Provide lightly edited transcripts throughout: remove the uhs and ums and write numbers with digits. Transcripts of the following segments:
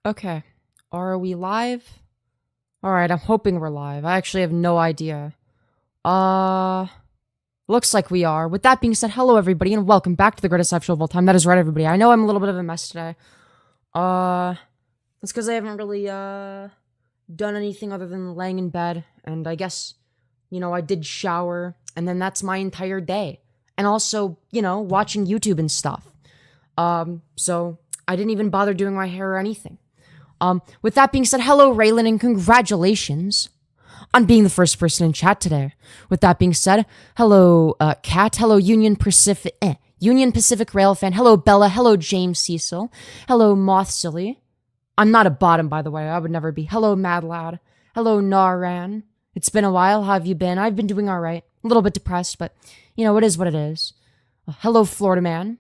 Okay. Are we live? Alright, I'm hoping we're live. I actually have no idea. Uh, looks like we are. With that being said, hello everybody and welcome back to the greatest live show of all time. That is right, everybody. I know I'm a little bit of a mess today. That's because I haven't really, done anything other than laying in bed. And I guess, I did shower. And then that's my entire day. And also, watching YouTube and stuff. So I didn't even bother doing my hair or anything. With that being said, hello, Raylan, and congratulations on being the first person in chat today. With that being said, hello, Kat. Hello, Union Pacific Rail fan. Hello, Bella. Hello, James Cecil. Hello, Moth Silly. I'm not a bottom, by the way. I would never be. Hello, Mad Lad. Hello, Naran. It's been a while. How have you been? I've been doing all right. A little bit depressed, but, it is what it is. Hello, Florida Man.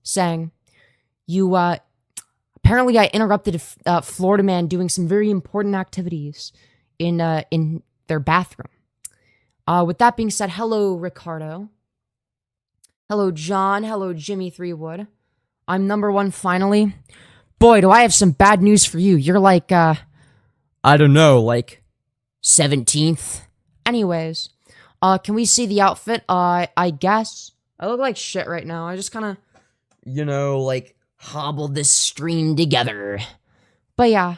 Saying, you, apparently I interrupted a Florida Man doing some very important activities in their bathroom. With that being said, hello, Ricardo. Hello, John. Hello, Jimmy Threewood. I'm number one finally. Boy, do I have some bad news for you. You're like, I don't know, like 17th. Anyways, can we see the outfit? I guess. I look like shit right now. I just kind of, like hobbled this stream together. But yeah,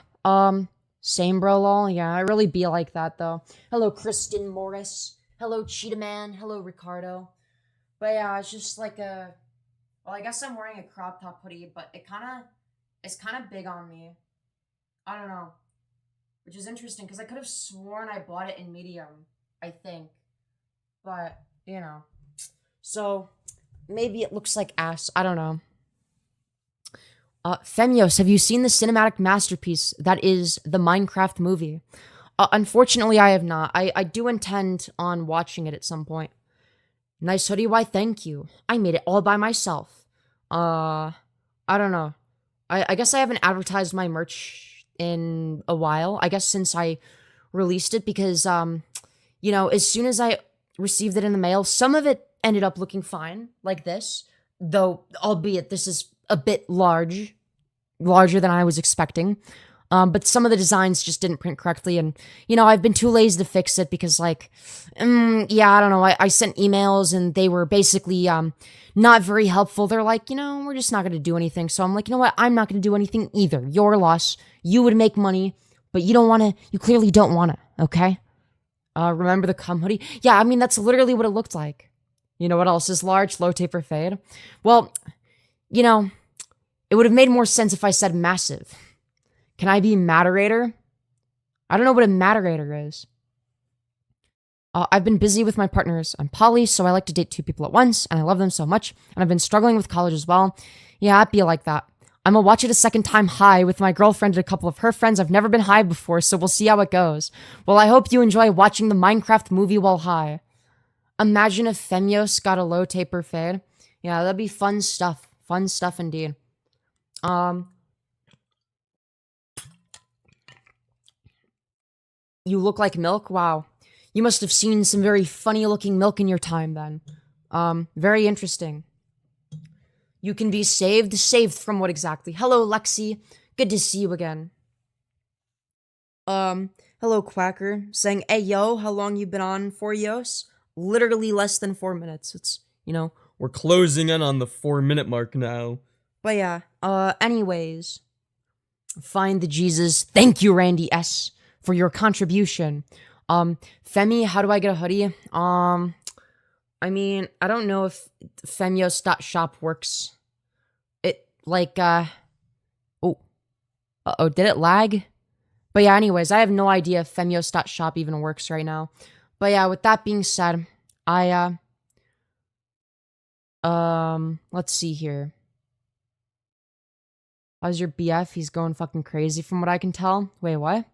same bro lol. Yeah, I really be like that though. Hello, Kristen Morris. Hello, Cheetah Man. Hello, Ricardo. But yeah, it's just like well, I guess I'm wearing a crop top hoodie, but it's kind of big on me. I don't know. Which is interesting, because I could have sworn I bought it in medium, I think. But, So, maybe it looks like ass. I don't know. Femyoz, have you seen the cinematic masterpiece that is the Minecraft movie? Unfortunately, I have not. I do intend on watching it at some point. Nice hoodie, why thank you. I made it all by myself. I don't know. I guess I haven't advertised my merch in a while. I guess since I released it because, as soon as I received it in the mail, some of it ended up looking fine, like this. Though, albeit this is a bit larger than I was expecting. But some of the designs just didn't print correctly, and, I've been too lazy to fix it because, like, yeah, I don't know, I sent emails, and they were basically, not very helpful. They're like, we're just not gonna do anything, so I'm like, you know what, I'm not gonna do anything either. Your loss. You would make money, but you clearly don't wanna, okay? Remember the cum hoodie? Yeah, I mean, that's literally what it looked like. You know what else is large? Low taper fade? Well, it would have made more sense if I said massive. Can I be moderator? I don't know what a moderator is. I've been busy with my partners. I'm poly, so I like to date two people at once, and I love them so much, and I've been struggling with college as well. Yeah, I'd be like that. I'm gonna watch it a second time high with my girlfriend and a couple of her friends. I've never been high before, so we'll see how it goes. Well, I hope you enjoy watching the Minecraft movie while high. Imagine if Femyoz got a low taper fade. Yeah, that'd be fun stuff. Fun stuff indeed. You look like milk? Wow. You must have seen some very funny looking milk in your time then. Very interesting. You can be saved? Saved from what exactly? Hello, Lexi. Good to see you again. Hello, Quacker. Saying, hey, yo, how long you been on for, Yos? Literally less than 4 minutes. It's, we're closing in on the 4-minute mark now. But yeah, anyways. Find the Jesus. Thank you, Randy S., for your contribution. Femi, how do I get a hoodie? I mean, I don't know if Femyoz.shop works. It, like, oh. Uh-oh, did it lag? But yeah, anyways, I have no idea if Femyoz.shop even works right now. But yeah, with that being said, let's see here. How's your BF? He's going fucking crazy from what I can tell. Wait, what?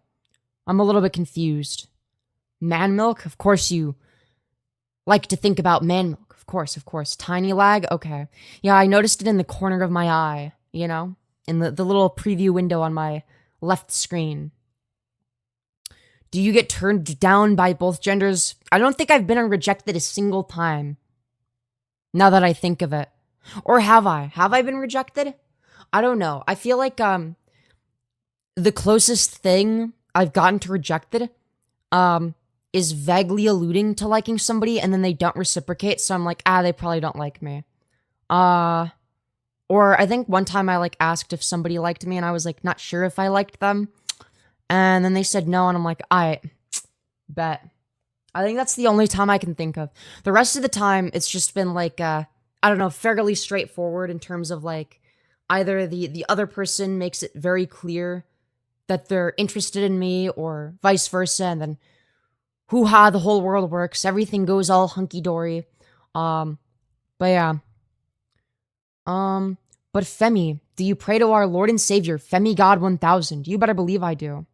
I'm a little bit confused. Man milk? Of course you like to think about man milk. Of course, of course. Tiny lag? Okay. Yeah, I noticed it in the corner of my eye, in the little preview window on my left screen. Do you get turned down by both genders? I don't think I've been rejected a single time. Now that I think of it. Or have I? Have I been rejected? I don't know. I feel like, The closest thing I've gotten to rejected, is vaguely alluding to liking somebody and then they don't reciprocate, so I'm like, they probably don't like me. Or I think one time I like asked if somebody liked me and I was like not sure if I liked them. And then they said no and I'm like, I bet. I think that's the only time I can think of. The rest of the time it's just been like I don't know, fairly straightforward in terms of like either the other person makes it very clear that they're interested in me or vice versa, and then hoo-ha, the whole world works, everything goes all hunky-dory. But yeah. But Femi, do you pray to our Lord and Savior, Femi God 1000? You better believe I do.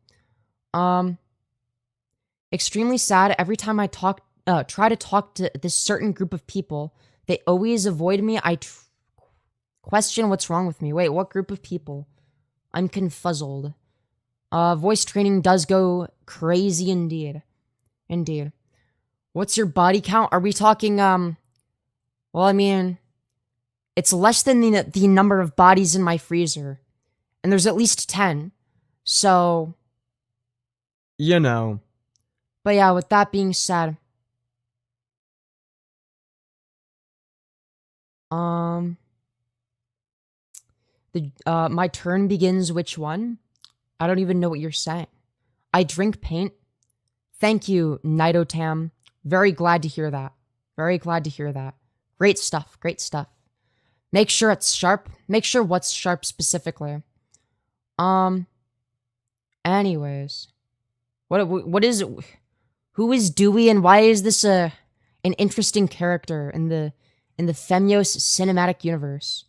Extremely sad. Every time I try to talk to this certain group of people, they always avoid me. I question what's wrong with me. Wait, what group of people? I'm confuzzled. Voice training does go crazy indeed. Indeed. What's your body count? Are we talking, well, I mean, it's less than the number of bodies in my freezer. And there's at least 10. So, you know. But yeah, with that being said, my turn begins which one? I don't even know what you're saying. I drink paint. Thank you, Nidotam. Very glad to hear that. Very glad to hear that. Great stuff. Great stuff. Make sure it's sharp. Make sure what's sharp specifically. Anyways. What is it? Who is Dewey and why is this an interesting character in the Femyoz cinematic universe?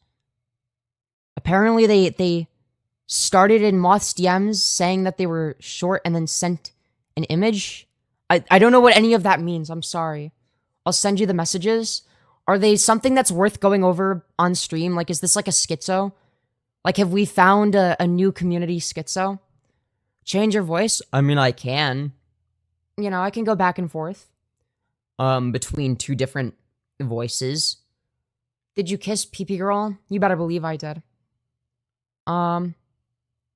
Apparently they started in Moth's DMs saying that they were short and then sent an image. I don't know what any of that means. I'm sorry. I'll send you the messages. Are they something that's worth going over on stream? Like, is this like a schizo? Like, have we found a new community schizo? Change your voice? I mean, I can. You know, I can go back and forth. Between two different voices. Did you kiss Pee-Pee Girl? You better believe I did.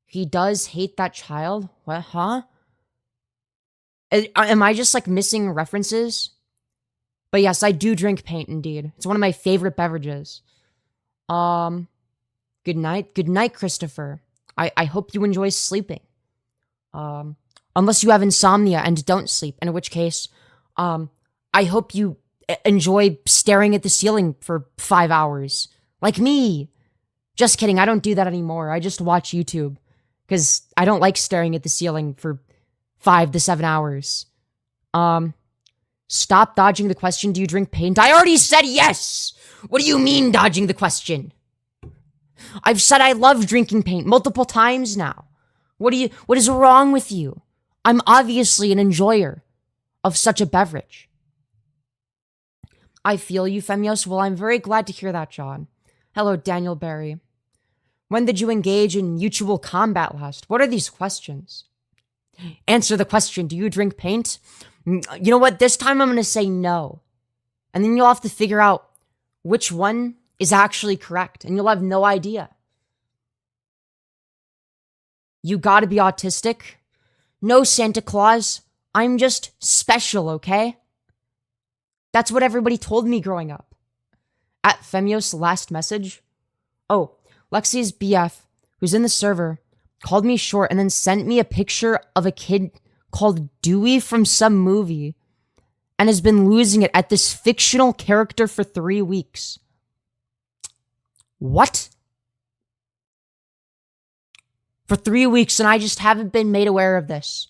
He does hate that child? What, huh? Am I just, like, missing references? But yes, I do drink paint, indeed. It's one of my favorite beverages. Good night. Good night, Christopher. I hope you enjoy sleeping. Unless you have insomnia and don't sleep, in which case, I hope you enjoy staring at the ceiling for 5 hours. Like me. Just kidding, I don't do that anymore. I just watch YouTube. Because I don't like staring at the ceiling for 5 to 7 hours. Stop dodging the question, do you drink paint? I already said yes! What do you mean dodging the question? I've said I love drinking paint multiple times now. What is wrong with you? I'm obviously an enjoyer of such a beverage. I feel you, Femyoz. Well, I'm very glad to hear that, John. Hello, Daniel Barry. When did you engage in mutual combat last? What are these questions? Answer the question, do you drink paint? You know what? This time I'm going to say no. And then you'll have to figure out which one is actually correct. And you'll have no idea. You gotta be autistic. No, Santa Claus. I'm just special, okay? That's what everybody told me growing up. At Femyoz last message. Oh, Lexi's BF, who's in the server, called me short and then sent me a picture of a kid called Dewey from some movie and has been losing it at this fictional character for 3 weeks. What? For 3 weeks and I just haven't been made aware of this.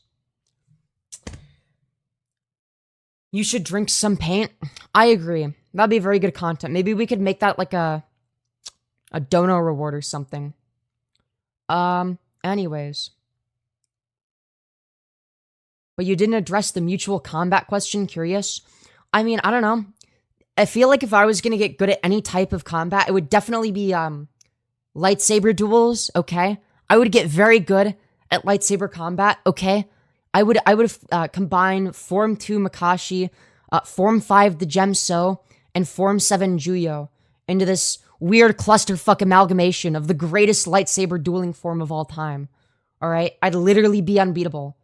You should drink some paint. I agree. That'd be very good content. Maybe we could make that like a dono reward or something. Anyways. But you didn't address the mutual combat question, curious? I mean, I don't know. I feel like if I was gonna get good at any type of combat, it would definitely be, lightsaber duels, okay? I would get very good at lightsaber combat, okay? I would combine Form 2 Makashi, Form 5 the Gemso, and Form 7 Juyo into this weird clusterfuck amalgamation of the greatest lightsaber dueling form of all time. All right? I'd literally be unbeatable.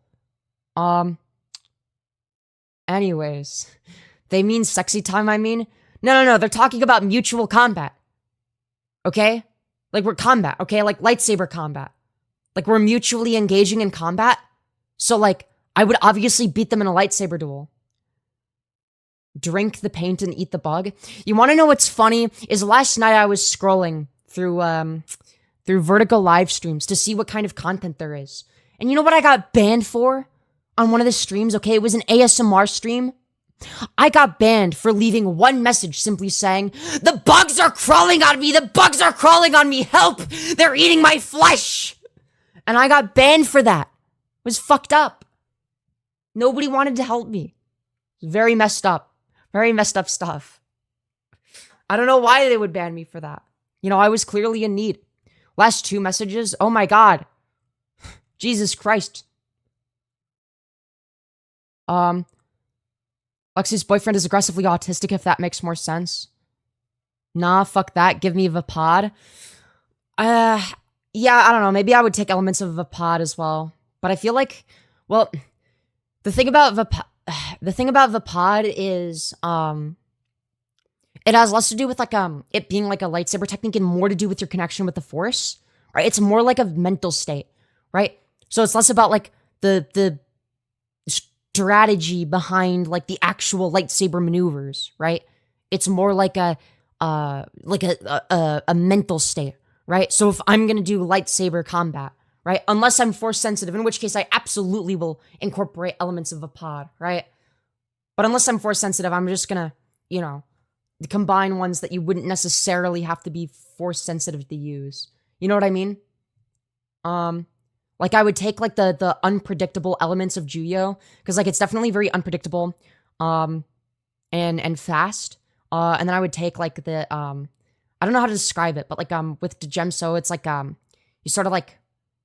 Anyways, they mean sexy time, I mean? No, they're talking about mutual combat. Okay? Like, we're combat, okay? Like, lightsaber combat. Like, we're mutually engaging in combat. So, like, I would obviously beat them in a lightsaber duel. Drink the paint and eat the bug. You want to know what's funny? Is last night I was scrolling through Vertigo live streams to see what kind of content there is. And you know what I got banned for on one of the streams? Okay, it was an ASMR stream. I got banned for leaving one message simply saying, "The bugs are crawling on me! The bugs are crawling on me! Help! They're eating my flesh!" And I got banned for that. It was fucked up. Nobody wanted to help me. Very messed up. Very messed up stuff. I don't know why they would ban me for that. You know, I was clearly in need. Last 2 messages, oh my god. Jesus Christ. Lexi's boyfriend is aggressively autistic, if that makes more sense. Nah, fuck that. Give me Vapod. Yeah, I don't know. Maybe I would take elements of Vapod as well. But I feel like, well, the thing about Vapod is, it has less to do with like, it being like a lightsaber technique and more to do with your connection with the Force, right? It's more like a mental state, right? So it's less about like the strategy behind like the actual lightsaber maneuvers, right? It's more like a mental state, right? So if I'm gonna do lightsaber combat, right? Unless I'm Force sensitive, in which case I absolutely will incorporate elements of a pod, right? But unless I'm Force sensitive, I'm just gonna, you know, combine ones that you wouldn't necessarily have to be Force sensitive to use. You know what I mean? Like I would take like the unpredictable elements of Juyo, because like it's definitely very unpredictable, and fast. And then I would take like the I don't know how to describe it, but like with Djemso, it's like you sort of like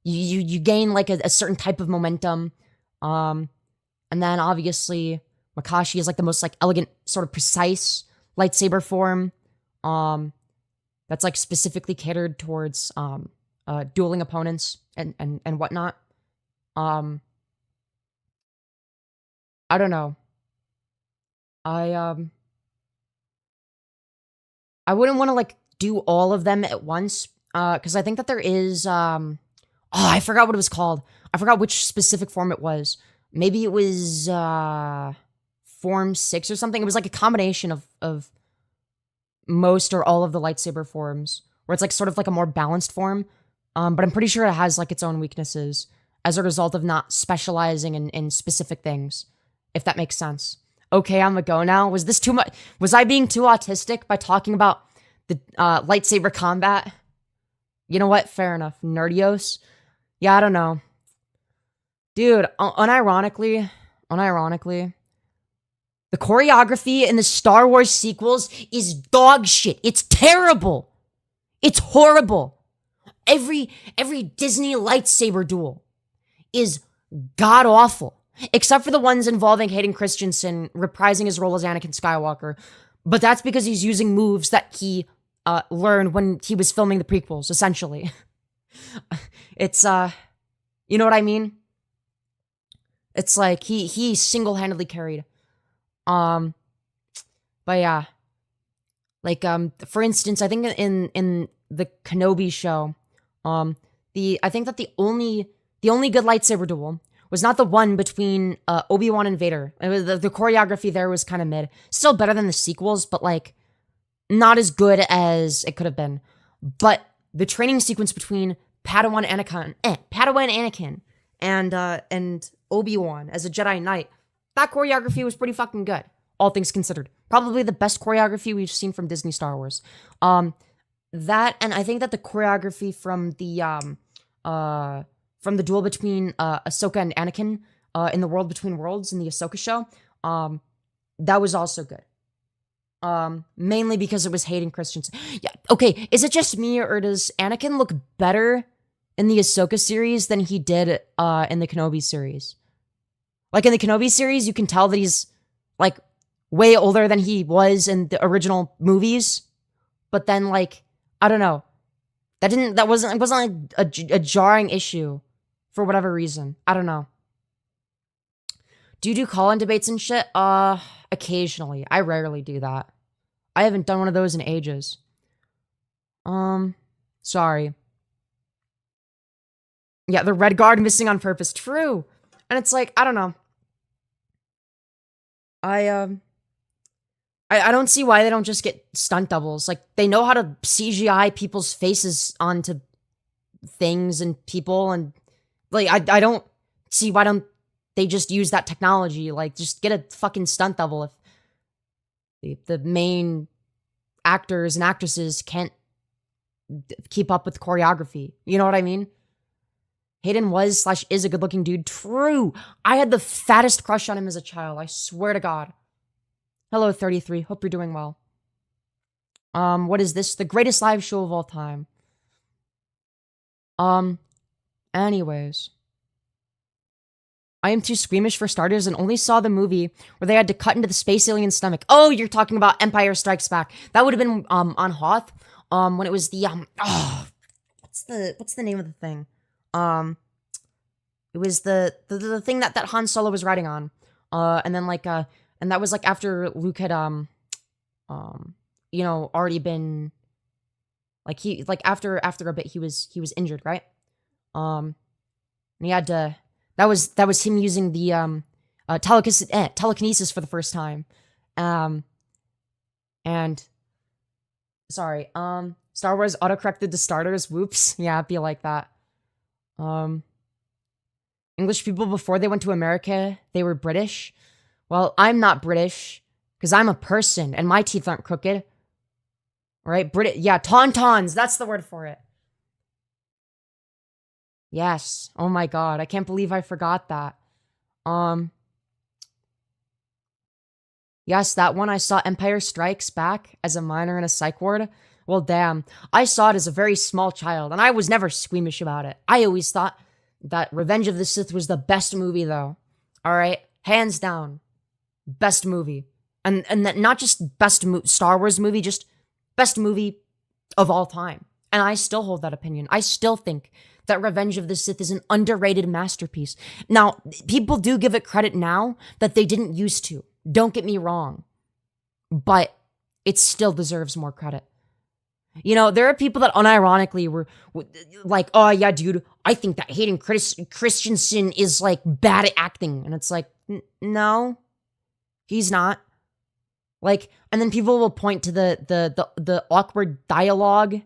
you gain like a certain type of momentum. And then obviously Makashi is like the most like elegant, sort of precise lightsaber form. That's like specifically catered towards dueling opponents and whatnot. I don't know. I wouldn't want to like do all of them at once, because I think that there is I forgot what it was called. I forgot which specific form it was. Maybe it was Form 6 or something. It was like a combination of most or all of the lightsaber forms, where it's like sort of like a more balanced form. But I'm pretty sure it has like its own weaknesses as a result of not specializing in specific things, if that makes sense. Okay, I'm gonna go now. Was this too much? Was I being too autistic by talking about the lightsaber combat? You know what? Fair enough. Nerdios? Yeah, I don't know. Dude, unironically, the choreography in the Star Wars sequels is dog shit. It's terrible. It's horrible. Every Disney lightsaber duel is god awful, except for the ones involving Hayden Christensen reprising his role as Anakin Skywalker. But that's because he's using moves that he learned when he was filming the prequels, essentially. It's you know what I mean? It's like he single-handedly carried. But yeah. Like for instance, I think in the Kenobi show, I think that the only good lightsaber duel was not the one between Obi-Wan and Vader. It was the choreography there was kind of mid. Still better than the sequels, but like not as good as it could have been. But the training sequence between Padawan Anakin and Obi-Wan as a Jedi Knight, that choreography was pretty fucking good, all things considered. Probably the best choreography we've seen from Disney Star Wars. That, and I think that the choreography from the duel between Ahsoka and Anakin in the World Between Worlds in the Ahsoka show, that was also good. Mainly because it was Hayden Christensen. Yeah, okay, is it just me or does Anakin look better in the Ahsoka series than he did in the Kenobi series? Like in the Kenobi series, you can tell that he's like way older than he was in the original movies. But then like, I don't know. That wasn't like a jarring issue for whatever reason. I don't know. Do you do call-in debates and shit? Occasionally. I rarely do that. I haven't done one of those in ages. Sorry. Yeah, the red guard missing on purpose. True. And it's like, I don't know. I don't see why they don't just get stunt doubles. Like, they know how to CGI people's faces onto things and people, and like, I don't see why don't they just use that technology. Like, just get a fucking stunt double if the main actors and actresses can't keep up with choreography. You know what I mean? Hayden was/is a good-looking dude. True. I had the fattest crush on him as a child. I swear to God. Hello, 33. Hope you're doing well. What is this? The greatest live show of all time. Anyways. I am too squeamish for starters and only saw the movie where they had to cut into the space alien's stomach. Oh, you're talking about Empire Strikes Back. That would have been, on Hoth. When it was the, what's the name of the thing? It was the thing that Han Solo was riding on. And then like, and that was like after Luke had, you know, already been, like after a bit he was injured, right? And he had to, that was him using the, telekinesis for the first time. And, sorry, Star Wars autocorrected to starters, whoops. Yeah, it'd be like that. English people before they went to America, they were British. Well, I'm not British, because I'm a person, and my teeth aren't crooked. Right? Yeah, tauntauns, that's the word for it. Yes. Oh my God, I can't believe I forgot that. Yes, that one I saw Empire Strikes Back as a minor in a psych ward. Well, damn. I saw it as a very small child, and I was never squeamish about it. I always thought that Revenge of the Sith was the best movie, though. Alright? Hands down. Best movie. And that not just best Star Wars movie, just best movie of all time. And I still hold that opinion. I still think that Revenge of the Sith is an underrated masterpiece. Now, people do give it credit now that they didn't used to. Don't get me wrong. But it still deserves more credit. You know, there are people that unironically were like, oh yeah, dude, I think that Hayden Christensen is like bad at acting. And it's like, no, he's not. Like, and then people will point to the awkward dialogue in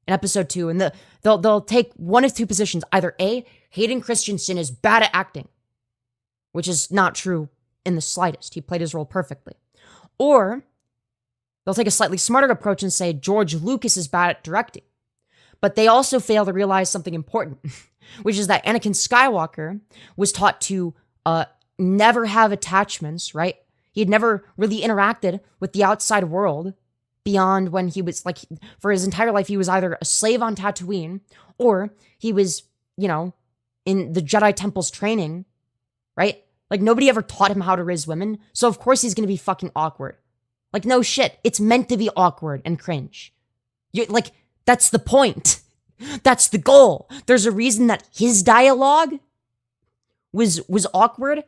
episode 2, and they'll take one of two positions. Either A, Hayden Christensen is bad at acting, which is not true in the slightest. He played his role perfectly. Or they'll take a slightly smarter approach and say George Lucas is bad at directing. But they also fail to realize something important, which is that Anakin Skywalker was taught to never have attachments, right? He had never really interacted with the outside world beyond when he was, like, for his entire life, he was either a slave on Tatooine or he was, you know, in the Jedi Temple's training, right? Like, nobody ever taught him how to raise women, so of course he's gonna be fucking awkward. Like, no shit. It's meant to be awkward and cringe. Like, that's the point. That's the goal. There's a reason that his dialogue was awkward,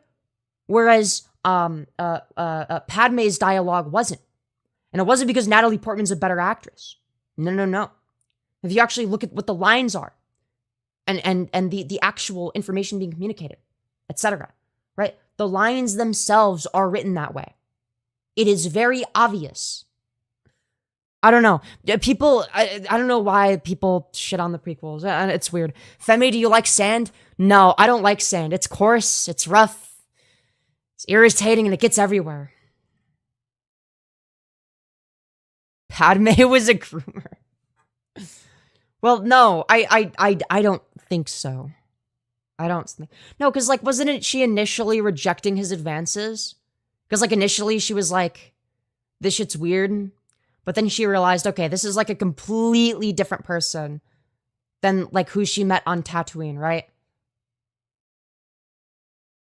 whereas Padme's dialogue wasn't. And it wasn't because Natalie Portman's a better actress. No. If you actually look at what the lines are and the actual information being communicated, etc., right? The lines themselves are written that way. It is very obvious. I don't know. People, I don't know why people shit on the prequels. It's weird. Femi, do you like sand? No, I don't like sand. It's coarse, it's rough, it's irritating, and it gets everywhere. Padme was a groomer. Well, no, I don't think so. I don't think. No, because, like, wasn't it she initially rejecting his advances? Because, like, initially she was like, this shit's weird. But then she realized, okay, this is like a completely different person than, like, who she met on Tatooine, right?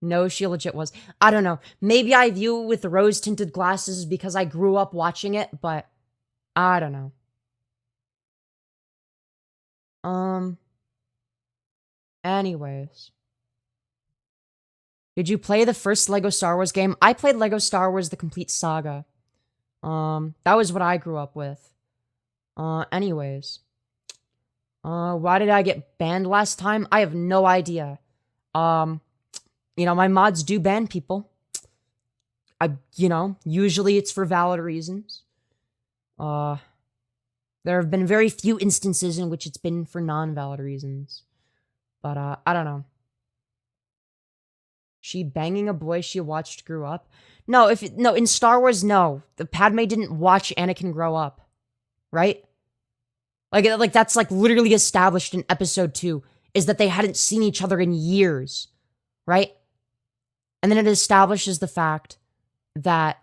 No, she legit was. I don't know. Maybe I view it with rose-tinted glasses because I grew up watching it, but I don't know. Anyways. Did you play the first Lego Star Wars game? I played Lego Star Wars The Complete Saga. That was what I grew up with. Anyways. Why did I get banned last time? I have no idea. My mods do ban people. Usually it's for valid reasons. There have been very few instances in which it's been for non-valid reasons. But, I don't know. She banging a boy she watched grew up? No, in Star Wars, no. The Padme didn't watch Anakin grow up. Right? Like that's like literally established in episode 2, is that they hadn't seen each other in years. Right? And then it establishes the fact that,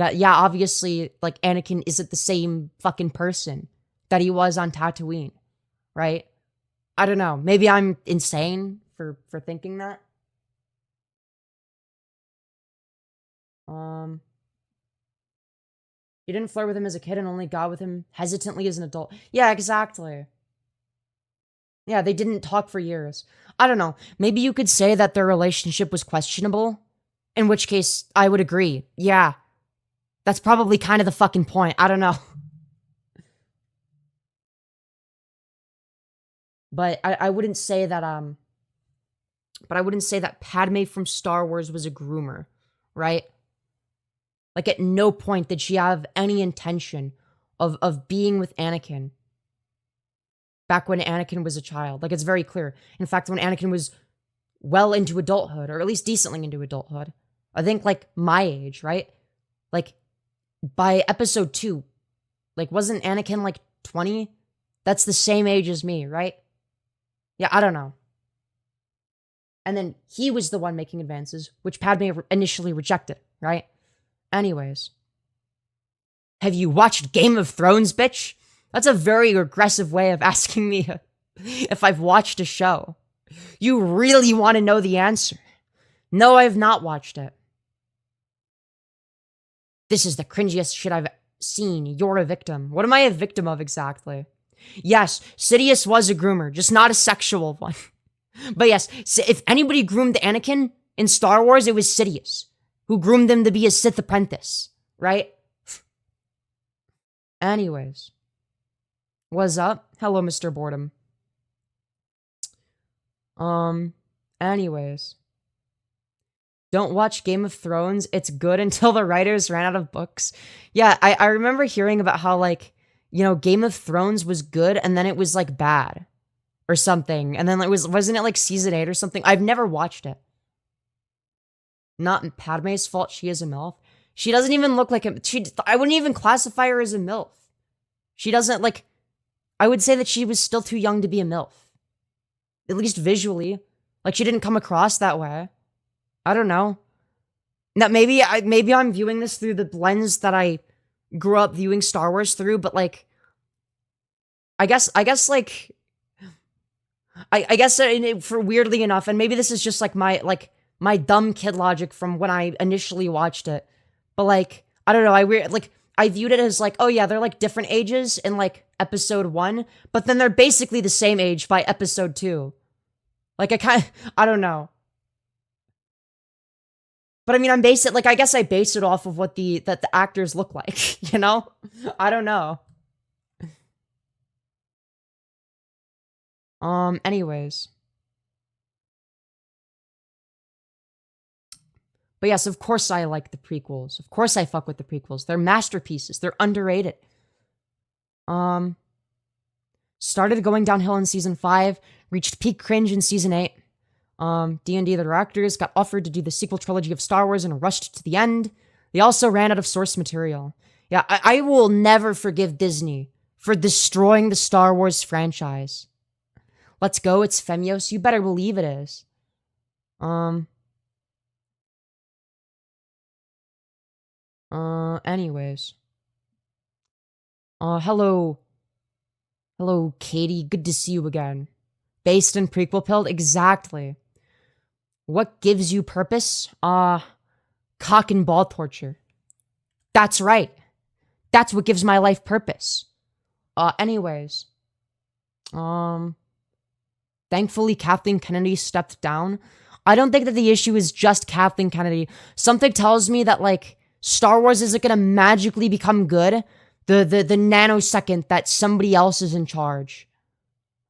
obviously, like, Anakin isn't the same fucking person that he was on Tatooine. Right? I don't know. Maybe I'm insane for thinking that. You didn't flirt with him as a kid and only got with him hesitantly as an adult. Yeah, exactly. Yeah, they didn't talk for years. I don't know. Maybe you could say that their relationship was questionable. In which case, I would agree. Yeah. That's probably kind of the fucking point. I don't know. But I wouldn't say that, Padme from Star Wars was a groomer, right? Like, at no point did she have any intention of being with Anakin back when Anakin was a child. Like, it's very clear. In fact, when Anakin was well into adulthood, or at least decently into adulthood, I think, like, my age, right? Like, by episode 2, like, wasn't Anakin, like, 20? That's the same age as me, right? Yeah, I don't know. And then he was the one making advances, which Padme initially rejected, right? Anyways. Have you watched Game of Thrones, bitch? That's a very aggressive way of asking me if I've watched a show. You really want to know the answer? No, I have not watched it. This is the cringiest shit I've seen. You're a victim. What am I a victim of exactly? Yes, Sidious was a groomer, just not a sexual one. But yes, if anybody groomed Anakin in Star Wars, it was Sidious, who groomed him to be a Sith apprentice, right? Anyways. What's up? Hello, Mr. Boredom. Anyways. Don't watch Game of Thrones. It's good until the writers ran out of books. Yeah, I remember hearing about how, like, Game of Thrones was good and then it was, like, bad. Or something. And then wasn't it like season 8 or something? I've never watched it. Not Padme's fault she is a MILF. She doesn't even look like I wouldn't even classify her as a MILF. She doesn't, like, I would say that she was still too young to be a MILF. At least visually. Like, she didn't come across that way. I don't know. Now, maybe I'm viewing this through the lens that I grew up viewing Star Wars through, but, like, I guess, like, I guess for weirdly enough, and maybe this is just like my dumb kid logic from when I initially watched it, but like, I don't know, I viewed it as like, oh yeah, they're like different ages in like episode 1, but then they're basically the same age by episode 2. Like, I don't know. But I mean, I guess I base it off of what the actors look like, I don't know. Anyways. But yes, of course I like the prequels. Of course I fuck with the prequels. They're masterpieces. They're underrated. Started going downhill in season 5, reached peak cringe in season 8. D&D, the directors, got offered to do the sequel trilogy of Star Wars and rushed to the end. They also ran out of source material. Yeah, I will never forgive Disney for destroying the Star Wars franchise. Let's go, it's Femyoz. You better believe it is. Anyways. Hello. Hello, Katie. Good to see you again. Based in prequel pilled? Exactly. What gives you purpose? Cock and ball torture. That's right. That's what gives my life purpose. Anyways. Thankfully, Kathleen Kennedy stepped down. I don't think that the issue is just Kathleen Kennedy. Something tells me that, like, Star Wars isn't gonna magically become good the nanosecond that somebody else is in charge.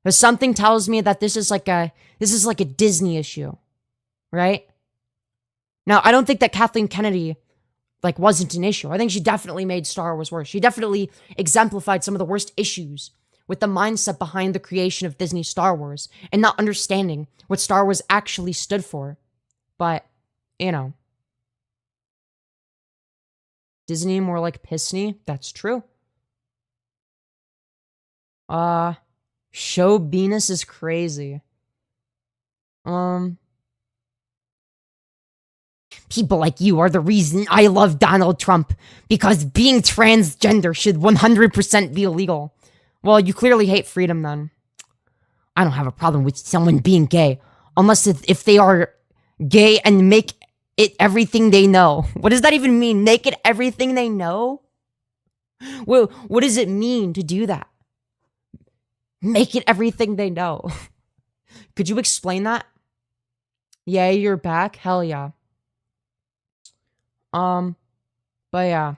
But something tells me that this is like a Disney issue, right? Now, I don't think that Kathleen Kennedy, like, wasn't an issue. I think she definitely made Star Wars worse. She definitely exemplified some of the worst issues with the mindset behind the creation of Disney Star Wars and not understanding what Star Wars actually stood for. But, you know. Disney more like Pissney. That's true. Show Venus is crazy. People like you are the reason I love Donald Trump, because being transgender should 100% be illegal. Well, you clearly hate freedom then. I don't have a problem with someone being gay, unless if they are gay and make it everything they know. What does that even mean? Make it everything they know? Well, what does it mean to do that? Make it everything they know. Could you explain that? Yeah, you're back? Hell yeah. But yeah.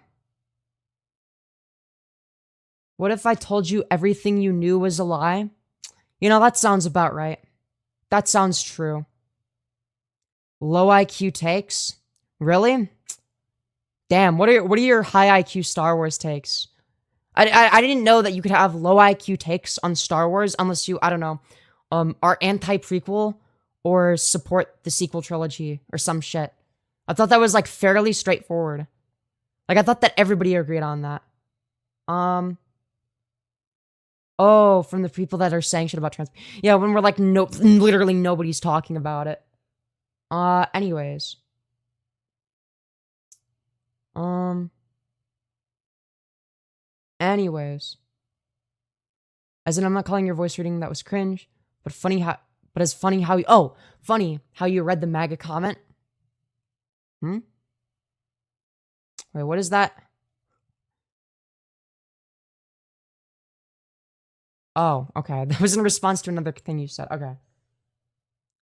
What if I told you everything you knew was a lie? You know, that sounds about right. That sounds true. Low IQ takes? Really? Damn, what are your high IQ Star Wars takes? I didn't know that you could have low IQ takes on Star Wars unless you, I don't know, are anti-prequel or support the sequel trilogy or some shit. I thought that was, like, fairly straightforward. Like, I thought that everybody agreed on that. Oh, from the people that are saying shit about trans. Yeah, when we're like, nope, literally nobody's talking about it. Anyways. Anyways. As in, I'm not calling your voice reading that was cringe, but funny how you read the MAGA comment. Wait, what is that? Oh, okay. That was in response to another thing you said. Okay.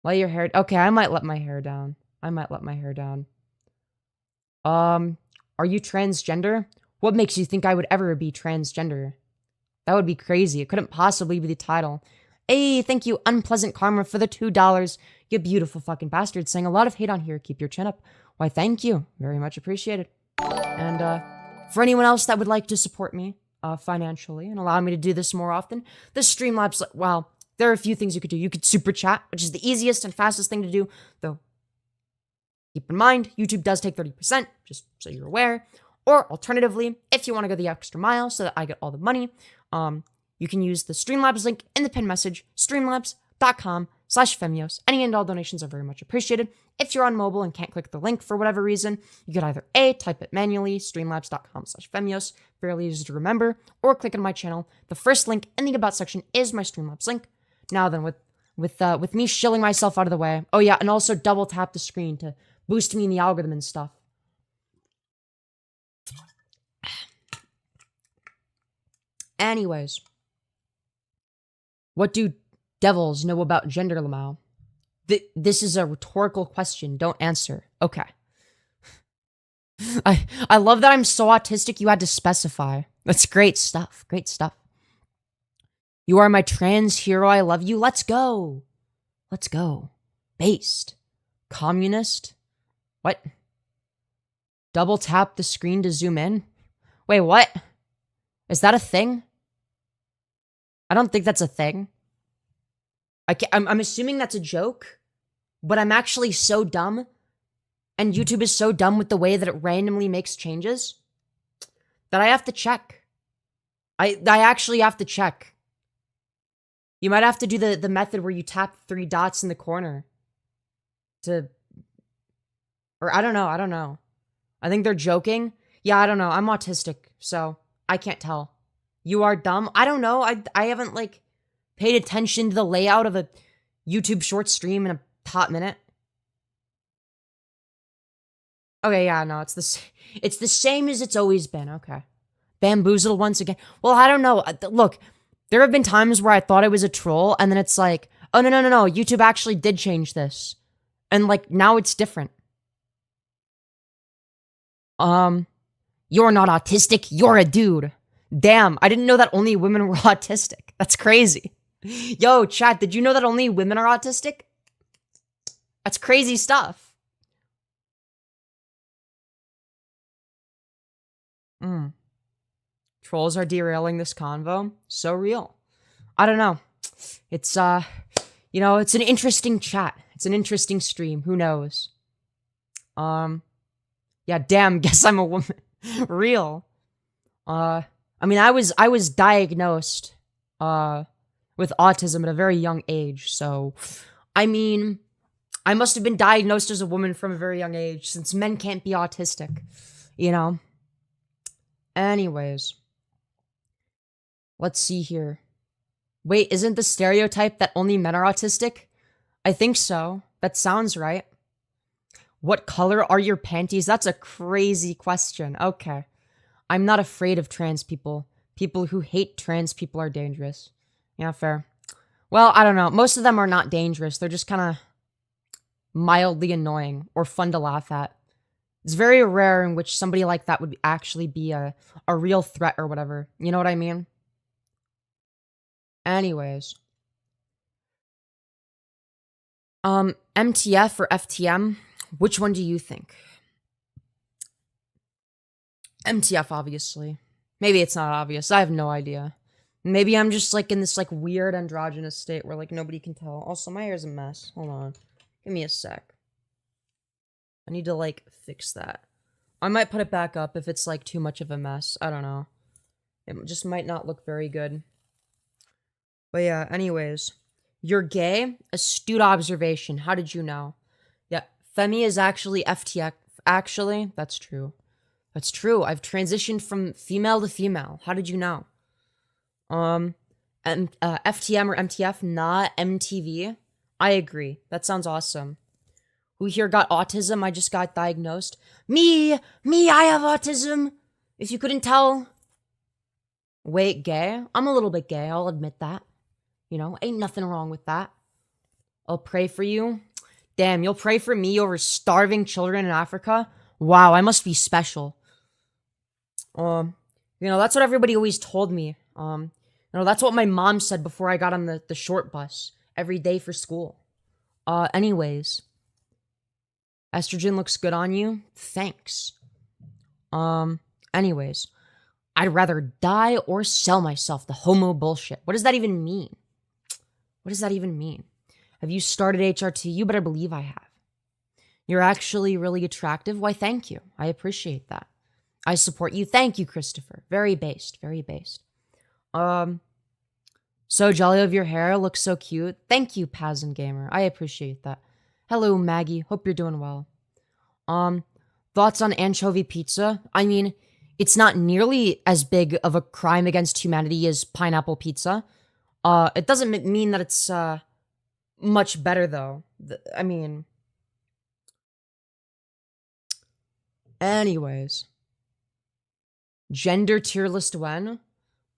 Let your hair... Okay, I might let my hair down. Are you transgender? What makes you think I would ever be transgender? That would be crazy. It couldn't possibly be the title. Hey, thank you, Unpleasant Karma, for the $2. You beautiful fucking bastard. Saying a lot of hate on here. Keep your chin up. Why, thank you. Very much appreciated. And, for anyone else that would like to support me, financially and allow me to do this more often, the Streamlabs, well, there are a few things you could do. You could super chat, which is the easiest and fastest thing to do, though keep in mind, YouTube does take 30%, just so you're aware. Or alternatively, if you want to go the extra mile so that I get all the money, you can use the Streamlabs link in the pinned message, streamlabs.com/Femyoz. Any and all donations are very much appreciated. If you're on mobile and can't click the link for whatever reason, you could either A, type it manually, streamlabs.com/Femyoz, fairly easy to remember, or click on my channel. The first link in the About section is my Streamlabs link. Now then, with me shilling myself out of the way, oh yeah, and also double tap the screen to boost me in the algorithm and stuff. Anyways, what do devils know about gender, Lamau? This is a rhetorical question. Don't answer. Okay. I love that I'm so autistic you had to specify. That's great stuff. Great stuff. You are my trans hero. I love you. Let's go. Let's go. Based. Communist. What? Double tap the screen to zoom in? Wait, what? Is that a thing? I don't think that's a thing. I'm assuming that's a joke, but I'm actually so dumb, and YouTube is so dumb with the way that it randomly makes changes, that I have to check. I actually have to check. You might have to do the method where you tap 3 dots in the corner to... Or I don't know. I think they're joking. Yeah, I don't know. I'm autistic, so I can't tell. You are dumb? I don't know. I haven't, like, paid attention to the layout of a YouTube short stream in a hot minute. Okay, yeah, no, it's the same as it's always been. Okay. Bamboozled once again. Well, I don't know. Look, there have been times where I thought I was a troll, and then it's like, oh, no. YouTube actually did change this. And like now it's different. You're not autistic, you're a dude. Damn, I didn't know that only women were autistic. That's crazy. Yo, chat, did you know that only women are autistic? That's crazy stuff. Trolls are derailing this convo. So real. I don't know. It's, you know, it's an interesting chat. It's an interesting stream. Who knows? Yeah, damn, guess I'm a woman. Real. I mean, I was diagnosed, with autism at a very young age, so, I mean, I must have been diagnosed as a woman from a very young age, since men can't be autistic, you know? Anyways. Let's see here. Wait, isn't the stereotype that only men are autistic? I think so. That sounds right. What color are your panties? That's a crazy question. Okay. I'm not afraid of trans people. People who hate trans people are dangerous. Yeah, fair. Well, I don't know. Most of them are not dangerous. They're just kind of mildly annoying or fun to laugh at. It's very rare in which somebody like that would actually be a real threat or whatever. You know what I mean? Anyways. MTF or FTM? Which one do you think? MTF, obviously. Maybe it's not obvious. I have no idea. Maybe I'm just like in this like weird androgynous state where like nobody can tell. Also, my hair's a mess. Hold on. Give me a sec. I need to like fix that. I might put it back up if it's like too much of a mess. I don't know. It just might not look very good. But yeah, anyways. You're gay? Astute observation. How did you know? Yeah, Femi is actually FTX. Actually, that's true. That's true. I've transitioned from female to female. How did you know? FTM or MTF, not MTV. I agree. That sounds awesome. Who here got autism? I just got diagnosed. Me, I have autism. If you couldn't tell. Wait, gay? I'm a little bit gay, I'll admit that. You know, ain't nothing wrong with that. I'll pray for you. Damn, you'll pray for me over starving children in Africa? Wow, I must be special. You know, that's what everybody always told me. You know, that's what my mom said before I got on the short bus every day for school. Anyways. Estrogen looks good on you? Thanks. Anyways. I'd rather die or sell myself, the homo bullshit. What does that even mean? What does that even mean? Have you started HRT? You better believe I have. You're actually really attractive? Why, thank you. I appreciate that. I support you. Thank you, Christopher. Very based. Very based. So jolly of your hair. Looks so cute. Thank you, Paz and Gamer. I appreciate that. Hello, Maggie. Hope you're doing well. Thoughts on anchovy pizza? I mean, it's not nearly as big of a crime against humanity as pineapple pizza. It doesn't mean that it's, much better, though. I mean... Anyways. Gender tier list when?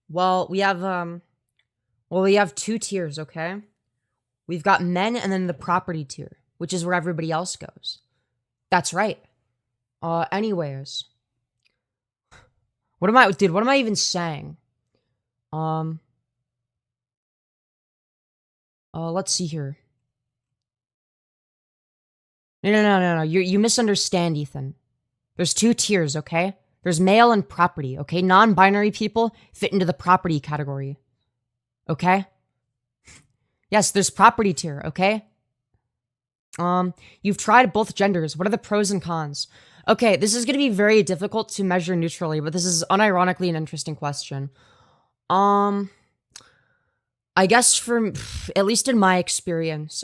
Well, we have two tiers, okay? We've got men and then the property tier, which is where everybody else goes. That's right. Anyways. What am I even saying? Let's see here. No. You misunderstand, Ethan. There's two tiers, okay? There's male and property, okay? Non-binary people fit into the property category. Okay? Yes, there's property tier, okay? You've tried both genders. What are the pros and cons? Okay, this is going to be very difficult to measure neutrally, but this is unironically an interesting question. I guess at least in my experience,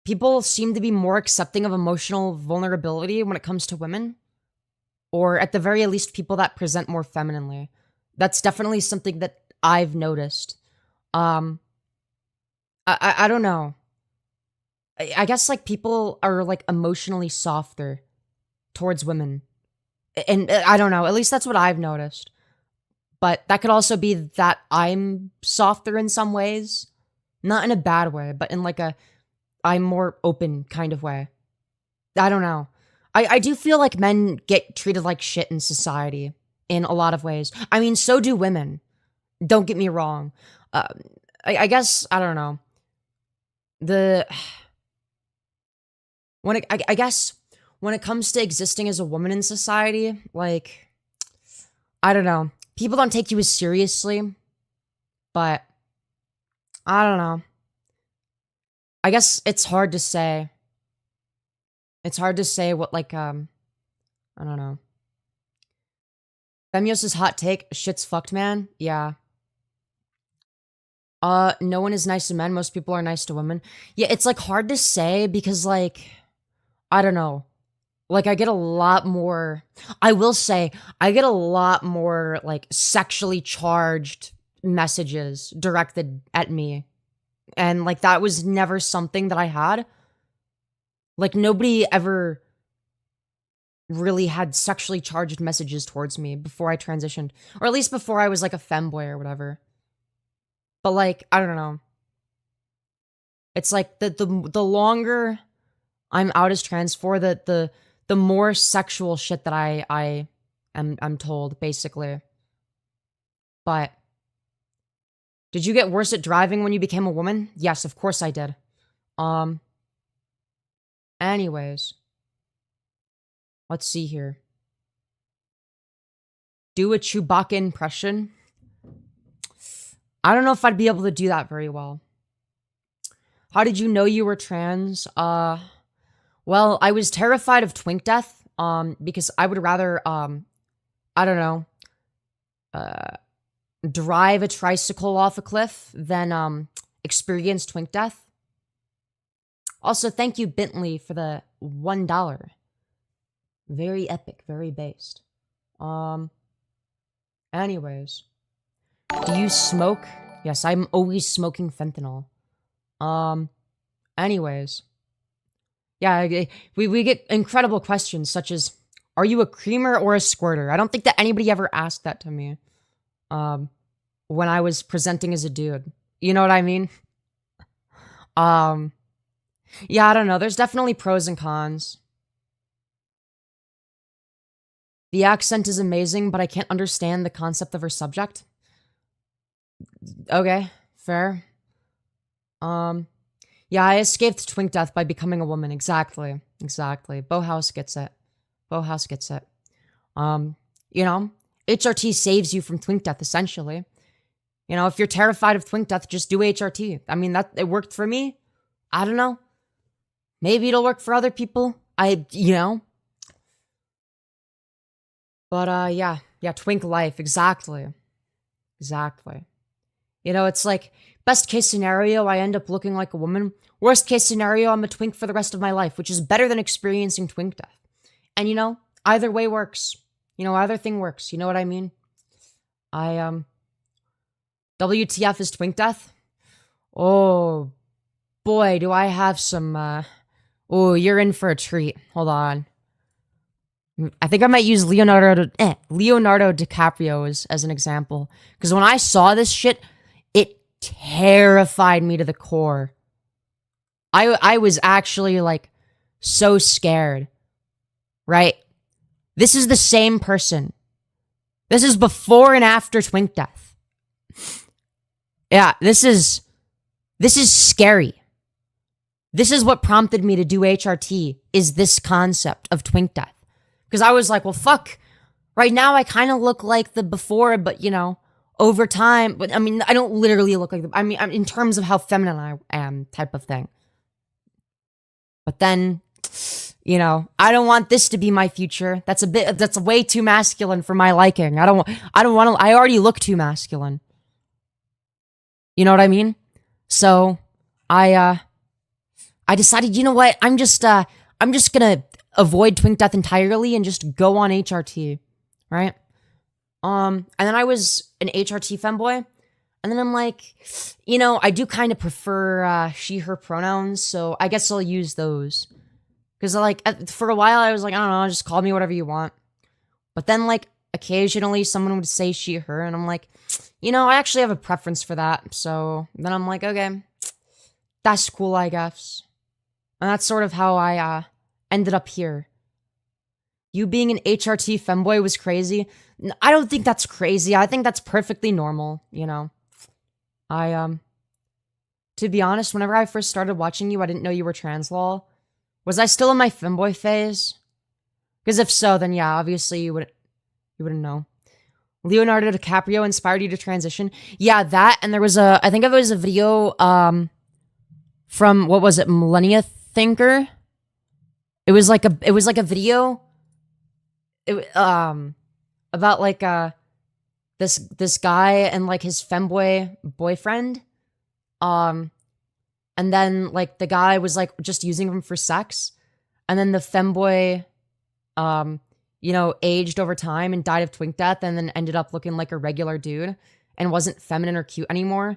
people seem to be more accepting of emotional vulnerability when it comes to women. Or at the very least, people that present more femininely. That's definitely something that I've noticed. I don't know. I guess, like, people are, like, emotionally softer towards women. And I don't know. At least that's what I've noticed. But that could also be that I'm softer in some ways. Not in a bad way, but in, like, a I'm more open kind of way. I don't know. I do feel like men get treated like shit in society in a lot of ways. I mean, so do women. Don't get me wrong. Uh, I guess, I don't know. The when I guess when it comes to existing as a woman in society, like, I don't know. People don't take you as seriously, but I don't know. I guess it's hard to say. It's hard to say what, like, I don't know. Femyoz's hot take, shit's fucked, man. Yeah. No one is nice to men. Most people are nice to women. Yeah, it's, like, hard to say because, like, I don't know. Like, I get a lot more, I will say, I get a lot more, like, sexually charged messages directed at me. And, like, that was never something that I had. Like, nobody ever really had sexually charged messages towards me before I transitioned. Or at least before I was, like, a femboy or whatever. But, like, I don't know. It's like, the longer I'm out as trans for, the more sexual shit that I'm told, basically. But did you get worse at driving when you became a woman? Yes, of course I did. Anyways. Let's see here. Do a Chewbacca impression. I don't know if I'd be able to do that very well. How did you know you were trans? Well, I was terrified of twink death, because I would rather, I don't know, drive a tricycle off a cliff than, experience twink death. Also, thank you, Bentley, for the $1. Very epic, very based. Anyways. Do you smoke? Yes, I'm always smoking fentanyl. Anyways. Yeah, we get incredible questions such as, are you a creamer or a squirter? I don't think that anybody ever asked that to me. When I was presenting as a dude. You know what I mean? Yeah, I don't know. There's definitely pros and cons. The accent is amazing, but I can't understand the concept of her subject. Okay, fair. Yeah, I escaped twink death by becoming a woman. Exactly. Exactly. Bauhaus gets it. Bauhaus gets it. You know, HRT saves you from twink death, essentially. You know, if you're terrified of twink death, just do HRT. I mean, it worked for me. I don't know. Maybe it'll work for other people. You know. But, yeah, twink life, exactly. Exactly. You know, it's like, best case scenario, I end up looking like a woman. Worst case scenario, I'm a twink for the rest of my life, which is better than experiencing twink death. And, you know, either way works. You know, either thing works. You know what I mean? WTF is twink death? Oh, boy, do I have some, oh, you're in for a treat. Hold on. I think I might use Leonardo DiCaprio as an example. Because when I saw this shit, it terrified me to the core. I was actually, like, so scared. Right? This is the same person. This is before and after twink death. Yeah, this is scary. This is what prompted me to do HRT, is this concept of twink death. Because I was like, well, fuck. Right now, I kind of look like the before, but, you know, over time. But, I mean, I don't literally look like the... I mean, in terms of how feminine I am, type of thing. But then, you know, I don't want this to be my future. That's way too masculine for my liking. I don't want to... I already look too masculine. You know what I mean? So, I decided, you know what? I'm just gonna avoid twink death entirely and just go on HRT, right? And then I was an HRT femboy, and then I'm like, you know, I do kind of prefer she, her pronouns, so I guess I'll use those. Because, like, for a while I was like, I don't know, just call me whatever you want. But then, like, occasionally someone would say she, her, and I'm like, you know, I actually have a preference for that. So then I'm like, okay, that's cool, I guess. And that's sort of how I ended up here. You being an HRT femboy was crazy. I don't think that's crazy. I think that's perfectly normal, you know. To be honest, whenever I first started watching you, I didn't know you were trans lol. Was I still in my femboy phase? Because if so, then yeah, obviously you wouldn't know. Leonardo DiCaprio inspired you to transition? Yeah, that, and there was I think it was a video, from, what was it, Millennia Thinker? It was like a video, about like, this guy and like his femboy boyfriend, and then like the guy was like just using him for sex, and then the femboy, you know, aged over time and died of twink death, and then ended up looking like a regular dude and wasn't feminine or cute anymore.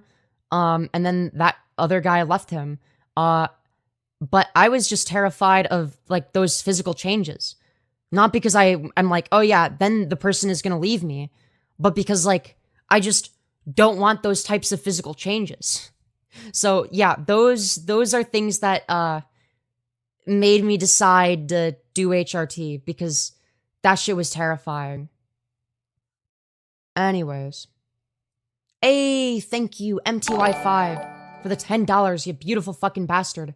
And then that other guy left him. But I was just terrified of like those physical changes. Not because I'm like, oh yeah, then the person is gonna leave me, but because like I just don't want those types of physical changes. So yeah, those are things that made me decide to do HRT, because that shit was terrifying. Anyways. Hey, thank you, MTY5, for the $10, you beautiful fucking bastard.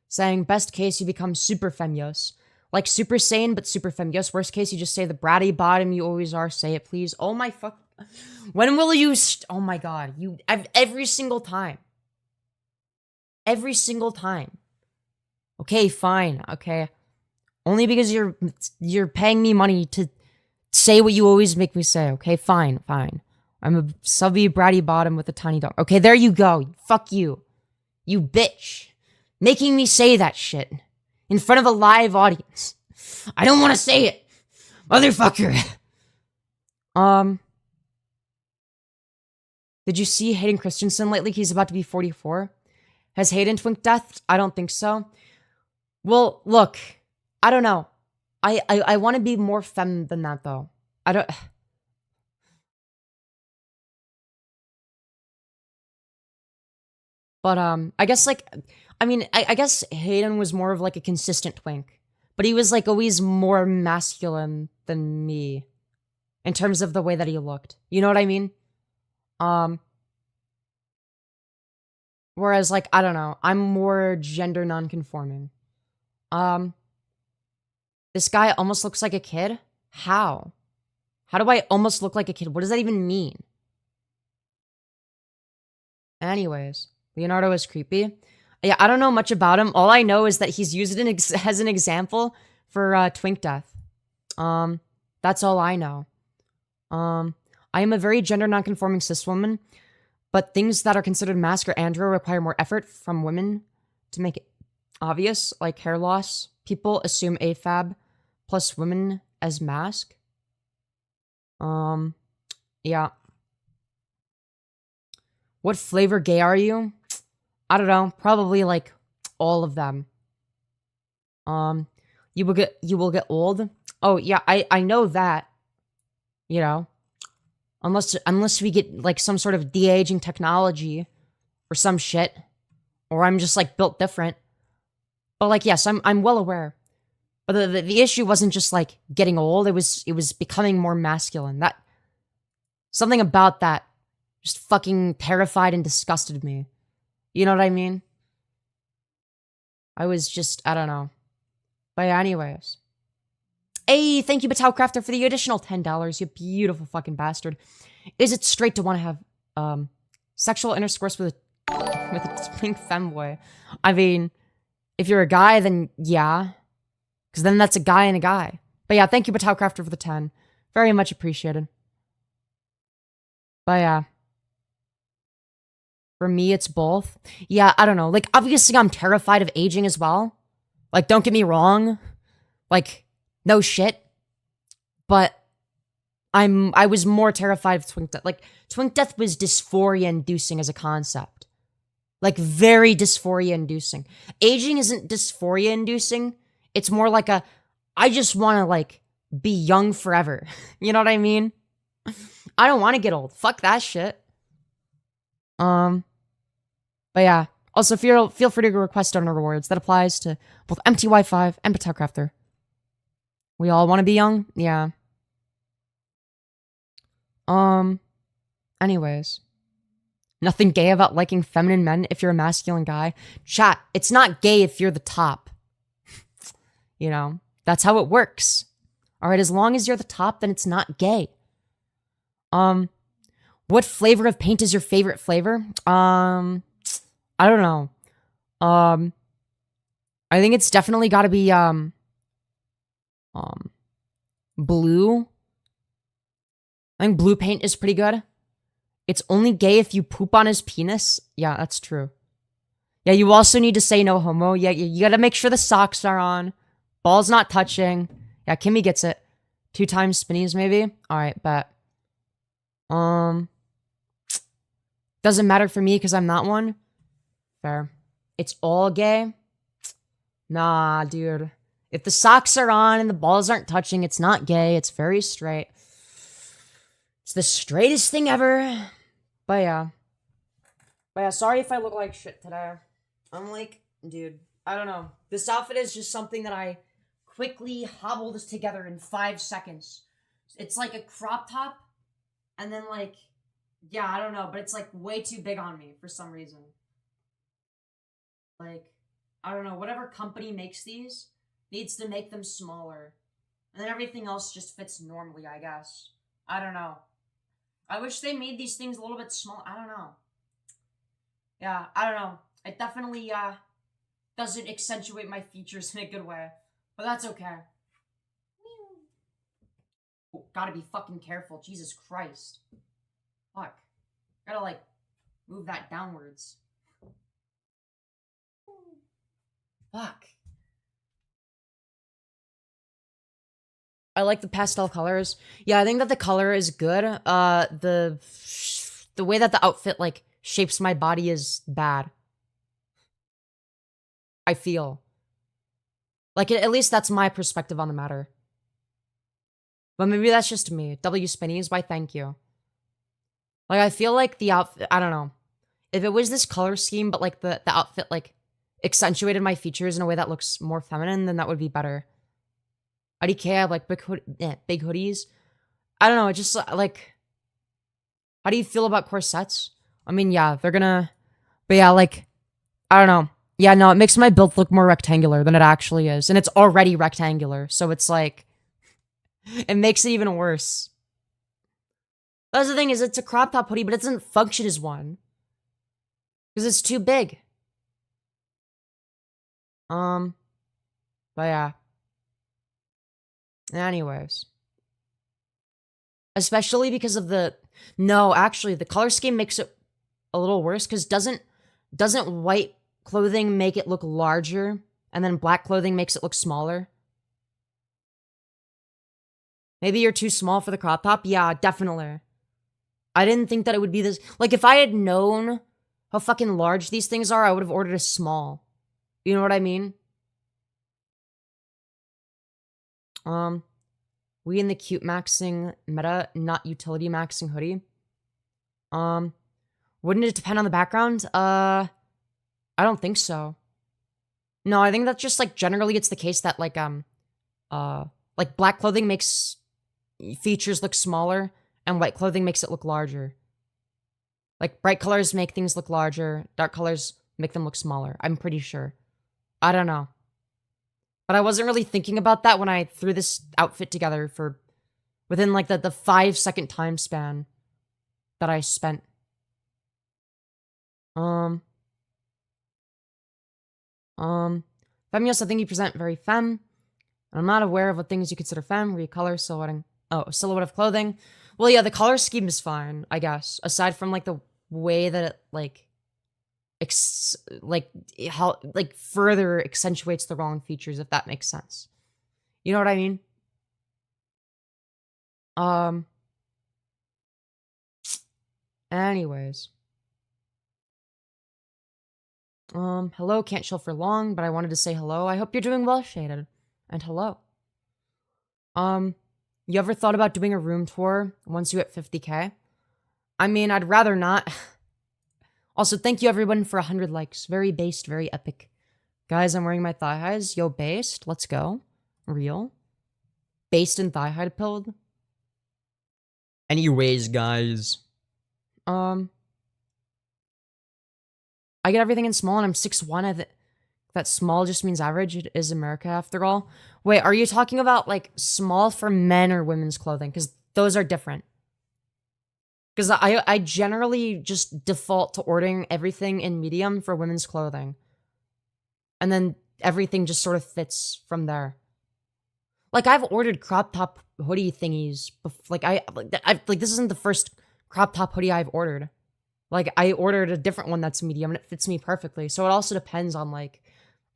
Saying, best case, you become super Femyoz. Like super sane, but super Femyoz. Worst case, you just say the bratty bottom you always are. Say it, please. Oh my fuck. When will you oh my god. Every single time. Every single time. Okay, fine. Okay. Only because you're paying me money to say what you always make me say. Okay, fine, fine. I'm a subby bratty bottom with a tiny dog. Okay, there you go. Fuck you. You bitch. Making me say that shit in front of a live audience. I don't want to say it. Motherfucker. Did you see Hayden Christensen lately? He's about to be 44. Has Hayden twink death? I don't think so. Well, look. I don't know. I want to be more femme than that, though. I don't... But, I guess, like... I mean, I guess Hayden was more of, like, a consistent twink. But he was, like, always more masculine than me. In terms of the way that he looked. You know what I mean? Whereas, like, I don't know. I'm more gender non-conforming. This guy almost looks like a kid? How? How do I almost look like a kid? What does that even mean? Anyways, Leonardo is creepy. Yeah, I don't know much about him. All I know is that he's used it as an example for twink death. That's all I know. I am a very gender non-conforming cis woman, but things that are considered masc or andro require more effort from women to make it obvious, like hair loss. People assume AFAB plus women as masc. Yeah. What flavor gay are you? I don't know. Probably like all of them. You will get old. Oh yeah, I know that. You know, unless we get like some sort of de-aging technology or some shit, or I'm just like built different. But like yes, I'm well aware. But the issue wasn't just like getting old. It was becoming more masculine. That something about that just fucking terrified and disgusted me. You know what I mean? I was just, I don't know. But yeah, anyways. Hey, thank you, Batal Crafter, for the additional $10, you beautiful fucking bastard. Is it straight to want to have sexual intercourse with a twink femboy? I mean, if you're a guy, then yeah. Because then that's a guy and a guy. But yeah, thank you, Batal Crafter, for the 10. Very much appreciated. But yeah. For me, it's both. Yeah, I don't know. Like, obviously, I'm terrified of aging as well. Like, don't get me wrong. Like, no shit. But I was more terrified of twink death. Like, twink death was dysphoria-inducing as a concept. Like, very dysphoria-inducing. Aging isn't dysphoria-inducing. It's more like I just want to, like, be young forever. You know what I mean? I don't want to get old. Fuck that shit. But yeah, Also, feel free to request donor rewards. That applies to both MTY5 and Patel Crafter. We all want to be young? Yeah. Anyways. Nothing gay about liking feminine men if you're a masculine guy. Chat, it's not gay if you're the top. You know, that's how it works. All right, as long as you're the top, then it's not gay. What flavor of paint is your favorite flavor? I don't know. I think it's definitely got to be blue. I think blue paint is pretty good. It's only gay if you poop on his penis. Yeah, that's true. Yeah, you also need to say no homo. Yeah, you gotta make sure the socks are on. Ball's not touching. Yeah, Kimmy gets it. 2 times spinnies, maybe? Alright, bet. Doesn't matter for me because I'm not one. Fair. It's all gay? Nah, dude. If the socks are on and the balls aren't touching, it's not gay. It's very straight. It's the straightest thing ever. But yeah, sorry if I look like shit today. I'm like, dude, I don't know. This outfit is just something that I quickly hobbled together in 5 seconds. It's like a crop top, and then like, yeah, I don't know, but it's like way too big on me for some reason. Like, I don't know, whatever company makes these needs to make them smaller. And then everything else just fits normally, I guess. I don't know. I wish they made these things a little bit small. I don't know. Yeah, I don't know. It definitely doesn't accentuate my features in a good way. But that's okay. Oh, gotta be fucking careful. Jesus Christ. Fuck. Gotta, like, move that downwards. Fuck. I like the pastel colors. Yeah, I think that the color is good. The way that the outfit, like, shapes my body is bad. I feel. Like, at least that's my perspective on the matter. But maybe that's just me. W Spinnies, why thank you. Like, I feel like the outfit, I don't know. If it was this color scheme, but, like, the outfit, like, accentuated my features in a way that looks more feminine, then that would be better. IDK, I have, like, big hoodies. I don't know, it just, like... How do you feel about corsets? I mean, yeah, they're gonna... But yeah, like... I don't know. Yeah, no, it makes my build look more rectangular than it actually is. And it's already rectangular, so it's like... It makes it even worse. That's the thing, is it's a crop top hoodie, but it doesn't function as one. Because it's too big. But yeah. Anyways. Especially because of the... No, actually, the color scheme makes it a little worse, because doesn't white clothing make it look larger, and then black clothing makes it look smaller? Maybe you're too small for the crop top? Yeah, definitely. I didn't think that it would be this... Like, if I had known how fucking large these things are, I would have ordered a small. You know what I mean? We in the cute maxing meta, not utility maxing hoodie. Wouldn't it depend on the background? I don't think so. No, I think that's just, like, generally it's the case that, like black clothing makes features look smaller, and white clothing makes it look larger. Like, bright colors make things look larger, dark colors make them look smaller. I'm pretty sure. I don't know. But I wasn't really thinking about that when I threw this outfit together for within, like, the 5-second time span that I spent. Femyoz, I think you present very femme. I'm not aware of what things you consider femme. Recolor, silhouetting. Oh, silhouette of clothing. Well, yeah, the color scheme is fine, I guess. Aside from, like, the way that it, like, how, like, further accentuates the wrong features, if that makes sense. You know what I mean? Anyways. Hello, can't chill for long, but I wanted to say hello. I hope you're doing well, Shaded. And hello. You ever thought about doing a room tour once you hit 50K? I mean, I'd rather not. Also, thank you everyone for 100 likes. Very based, very epic. Guys, I'm wearing my thigh highs. Yo, based. Let's go. Real. Based and thigh high pilled. Anyways, guys. I get everything in small and I'm 6'1". That small just means average. It is America after all. Wait, are you talking about like small for men or women's clothing? Because those are different. Because I generally just default to ordering everything in medium for women's clothing. And then everything just sort of fits from there. Like, I've ordered crop top hoodie thingies. Like, this isn't the first crop top hoodie I've ordered. Like, I ordered a different one that's medium and it fits me perfectly. So it also depends on, like,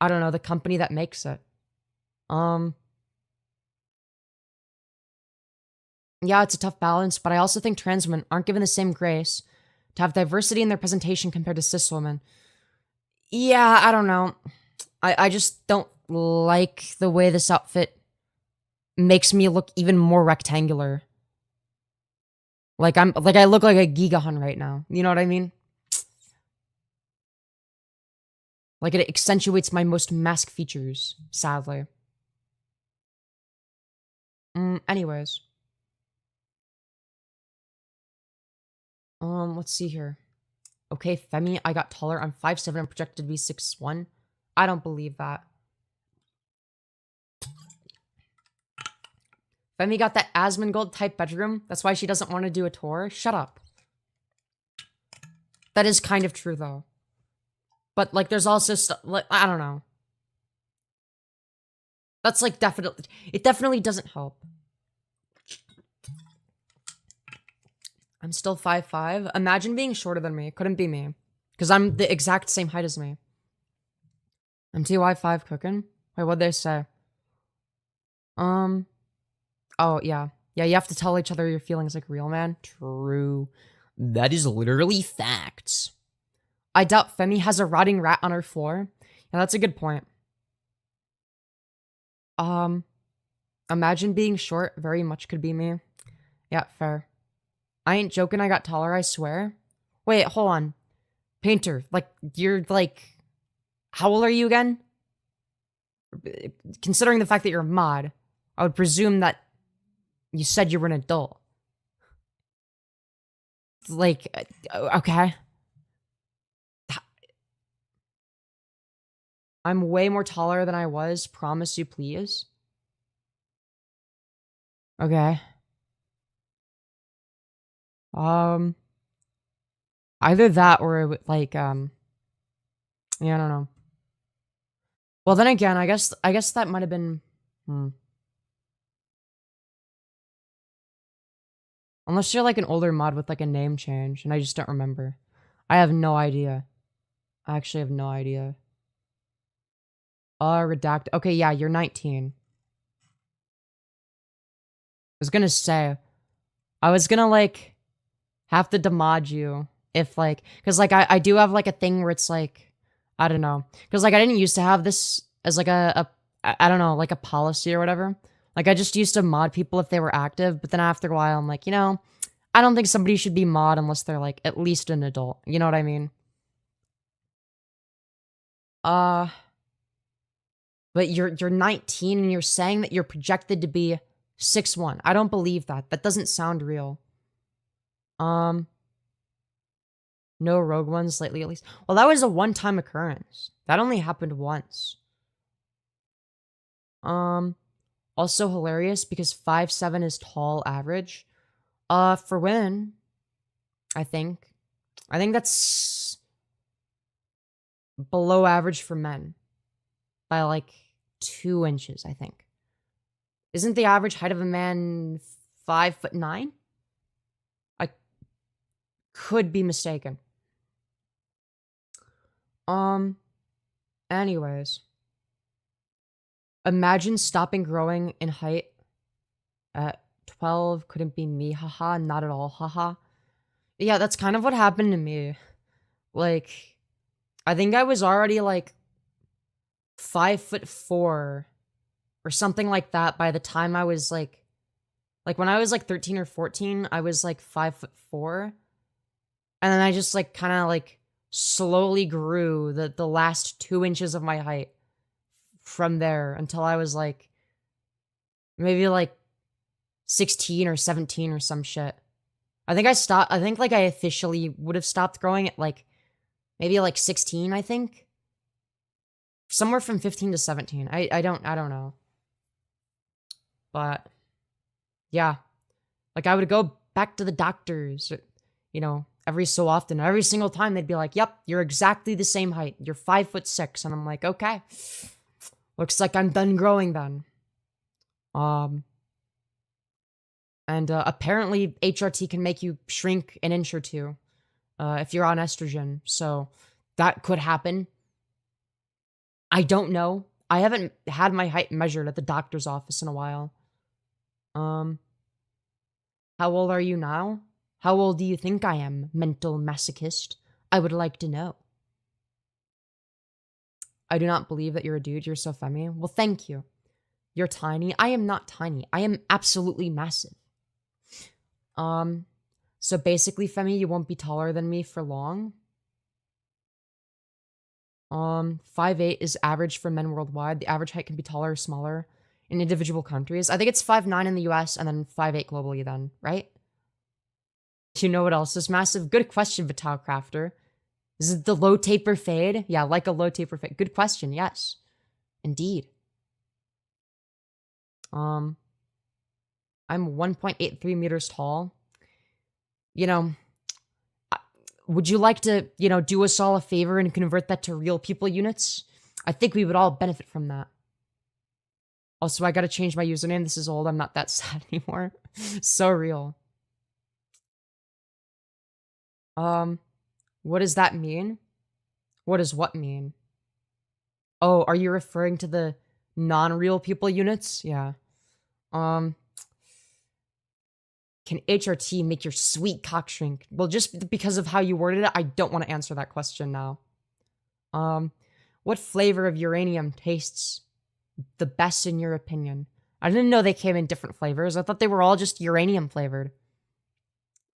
I don't know, the company that makes it. Yeah, it's a tough balance, but I also think trans women aren't given the same grace to have diversity in their presentation compared to cis women. Yeah, I don't know. I just don't like the way this outfit makes me look even more rectangular. Like I look like a Giga Hun right now. You know what I mean? Like it accentuates my most mask features, sadly. Anyways. Let's see here. Okay, Femi, I got taller. I'm 5'7" and projected to be 6'1". I don't believe that. Femi got that Asmongold type bedroom. That's why she doesn't want to do a tour. Shut up. That is kind of true, though. But, like, there's also stuff, like, I don't know. That's, like, definitely, it definitely doesn't help. I'm still 5'5". Imagine being shorter than me. It couldn't be me. Because I'm the exact same height as me. I'm TY5 cooking. Wait, what'd they say? Oh, yeah. Yeah, you have to tell each other your feelings like real, man. True. That is literally facts. I doubt Femi has a rotting rat on her floor. Yeah, that's a good point. Imagine being short. Very much could be me. Yeah, fair. I ain't joking, I got taller, I swear. Wait, hold on. Painter, like, you're, like... How old are you again? Considering the fact that you're a mod, I would presume that you said you were an adult. Like, okay. I'm way more taller than I was, promise you please. Okay. Either that or, like, yeah, I don't know. Well, then again, I guess that might have been, Unless you're, like, an older mod with, like, a name change, and I just don't remember. I have no idea. I actually have no idea. Redact. Okay, yeah, you're 19. I was gonna, like, have to demod you if, like, because, like, I do have, like, a thing where it's, like, I don't know. Because, like, I didn't used to have this as, like, I don't know, like, a policy or whatever. Like, I just used to mod people if they were active, but then after a while, I'm like, you know, I don't think somebody should be mod unless they're, like, at least an adult. You know what I mean? But you're 19 and you're saying that you're projected to be 6'1". I don't believe that. That doesn't sound real. No rogue ones lately, at least. Well, that was a one-time occurrence. That only happened once. Also hilarious because 5'7" is tall average. For women, I think that's below average for men by like 2 inches, I think. Isn't the average height of a man 5'9"? I could be mistaken. Anyways. Imagine stopping growing in height at 12. Couldn't be me, haha. Not at all, haha. Yeah, that's kind of what happened to me. Like, I think I was already like 5'4" or something like that by the time I was like when I was like 13 or 14, I was like 5'4". And then I just like kind of like slowly grew the last 2 inches of my height from there until I was like maybe like 16 or 17 or some shit. I think like I officially would have stopped growing at like maybe like 16, I think. Somewhere from 15 to 17. I don't know. But yeah. Like I would go back to the doctors, you know, every so often. Every single time they'd be like, "Yep, you're exactly the same height. You're 5'6", and I'm like, "Okay. Looks like I'm done growing then." And apparently HRT can make you shrink an inch or two if you're on estrogen. So that could happen. I don't know. I haven't had my height measured at the doctor's office in a while. How old are you now? How old do you think I am, mental masochist? I would like to know. I do not believe that you're a dude. You're so femi. Well, thank you. You're tiny. I am not tiny. I am absolutely massive. So basically, Femi, you won't be taller than me for long. 5'8" is average for men worldwide. The average height can be taller or smaller in individual countries. I think it's 5'9" in the US and then 5'8" globally then, right? You know what else is massive? Good question, Vital Crafter. Is it the low taper fade? Yeah, like a low taper fade. Good question, yes. Indeed. I'm 1.83 meters tall. You know, would you like to, you know, do us all a favor and convert that to real people units? I think we would all benefit from that. Also, I gotta change my username. This is old. I'm not that sad anymore. So real. What does that mean? What does what mean? Oh, are you referring to the non-real people units? Yeah. Can HRT make your sweet cock shrink? Well, just because of how you worded it, I don't want to answer that question now. What flavor of uranium tastes the best in your opinion? I didn't know they came in different flavors. I thought they were all just uranium flavored.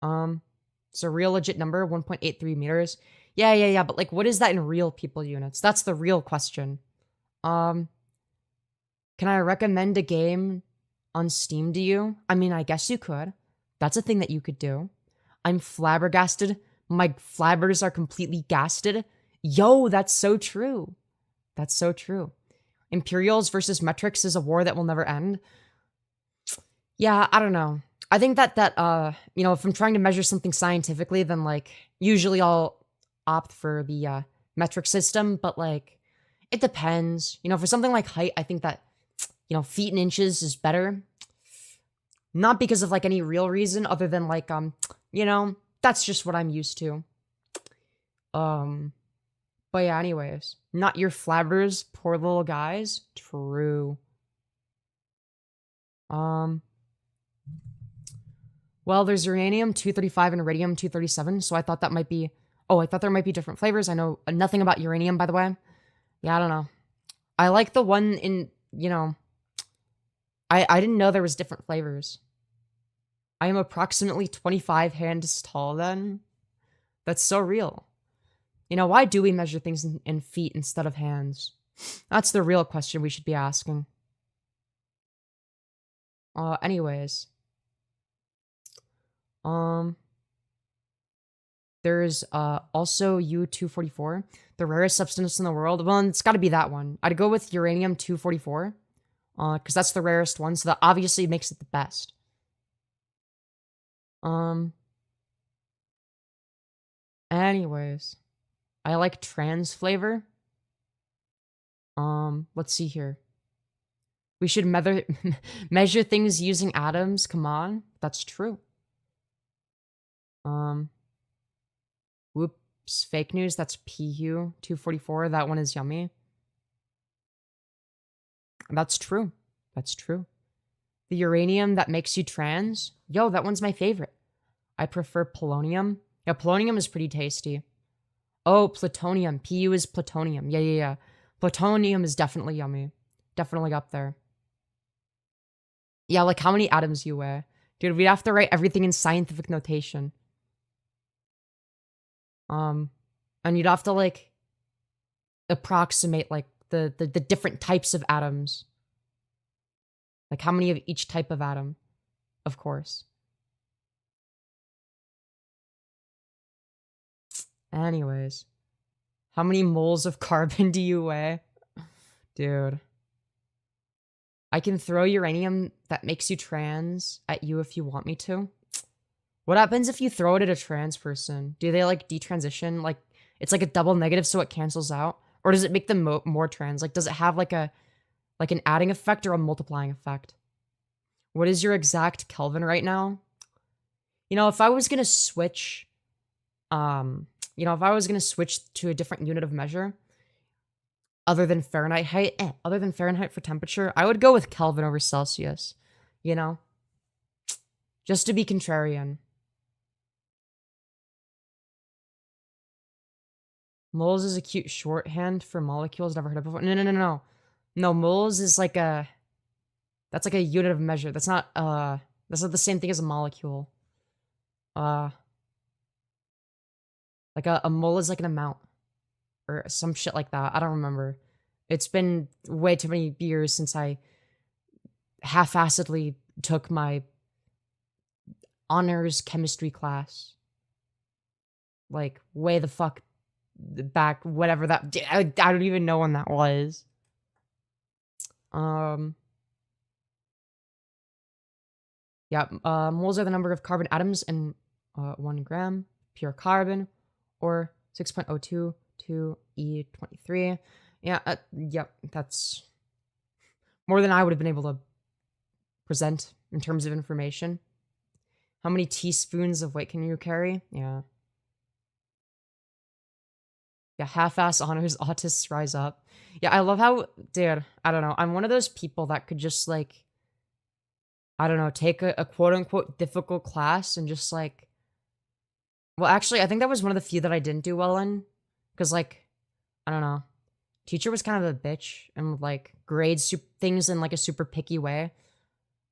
It's a real legit number, 1.83 meters. Yeah, but like, what is that in real people units? That's the real question. Can I recommend a game on Steam to you? I mean, I guess you could. That's a thing that you could do. I'm flabbergasted. My flabbers are completely gasted. Yo, that's so true. That's so true. Imperials versus metrics is a war that will never end. Yeah, I don't know. I think that you know, if I'm trying to measure something scientifically, then like usually I'll opt for the metric system, but like it depends. You know, for something like height, I think that, you know, feet and inches is better. Not because of like any real reason other than like you know, that's just what I'm used to. But yeah, anyways, not your flabbers, poor little guys. True. Well, there's uranium-235 and iridium-237, so I thought that might be... Oh, I thought there might be different flavors. I know nothing about uranium, by the way. Yeah, I don't know. I like the one in, you know... I didn't know there was different flavors. I am approximately 25 hands tall then. That's so real. You know, why do we measure things in feet instead of hands? That's the real question we should be asking. Anyways. There's also U-244, the rarest substance in the world. Well, it's got to be that one. I'd go with uranium-244, because that's the rarest one, so that obviously makes it the best. Anyways, I like trans flavor. Let's see here. We should measure things using atoms. Come on, that's true. Whoops, fake news. That's PU-244. That one is yummy. That's true. That's true. The uranium that makes you trans? Yo, that one's my favorite. I prefer polonium. Yeah, polonium is pretty tasty. Oh, plutonium. PU is plutonium. Yeah. Plutonium is definitely yummy. Definitely up there. Yeah, like how many atoms you weigh? Dude, we'd have to write everything in scientific notation. And And you'd have to, like, approximate, like, the different types of atoms. Like, how many of each type of atom, of course. Anyways. How many moles of carbon do you weigh? Dude. I can throw uranium that makes you trans at you if you want me to. What happens if you throw it at a trans person? Do they, like, detransition? Like, it's like a double negative so it cancels out? Or does it make them more trans? Like, does it have, like, an adding effect or a multiplying effect? What is your exact Kelvin right now? You know, if I was gonna switch, if I was gonna switch to a different unit of measure, other than Fahrenheit for temperature, I would go with Kelvin over Celsius, you know? Just to be contrarian. Moles is a cute shorthand for molecules. Never heard of before. No. No, moles is like that's like a unit of measure. That's not the same thing as a molecule. Like a mole is like an amount. Or some shit like that. I don't remember. It's been way too many years since I half-assedly took my honors chemistry class. Like, way the fuck back, whatever that... I don't even know when that was. Yeah, moles are the number of carbon atoms in 1 gram, pure carbon, or 6.02 to E23. Yeah, yep, that's more than I would have been able to present in terms of information. How many teaspoons of weight can you carry? Yeah. Yeah, half-ass honors, autists rise up. Yeah, I love how, dude, I don't know. I'm one of those people that could just, like, I don't know, take a quote-unquote difficult class and just, like... Well, actually, I think that was one of the few that I didn't do well in. Because, like, I don't know. Teacher was kind of a bitch and would, like, grade things in, like, a super picky way.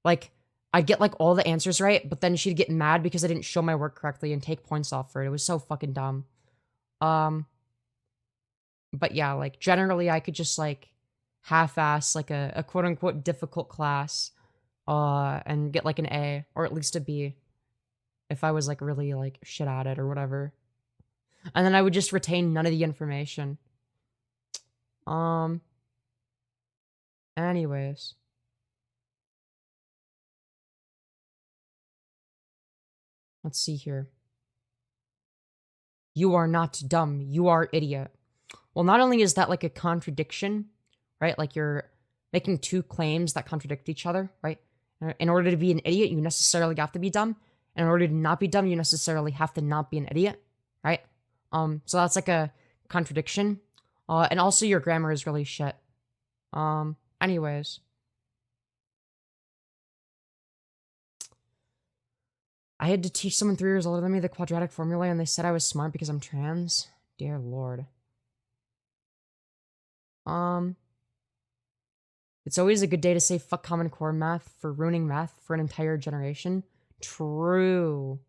Like, I'd get, like, all the answers right, but then she'd get mad because I didn't show my work correctly and take points off for it. It was so fucking dumb. But yeah, like, generally, I could just, like, half-ass, like, a quote-unquote difficult class, and get, like, an A, or at least a B, if I was, like, really, like, shit at it or whatever. And then I would just retain none of the information. Anyways. Let's see here. You are not dumb. You are idiot. Well, not only is that, like, a contradiction, right? Like, you're making two claims that contradict each other, right? In order to be an idiot, you necessarily have to be dumb. And in order to not be dumb, you necessarily have to not be an idiot, right? So that's, like, a contradiction. And also your grammar is really shit. Anyways. I had to teach someone 3 years older than me the quadratic formula, and they said I was smart because I'm trans. Dear Lord. It's always a good day to say fuck Common Core math for ruining math for an entire generation. True.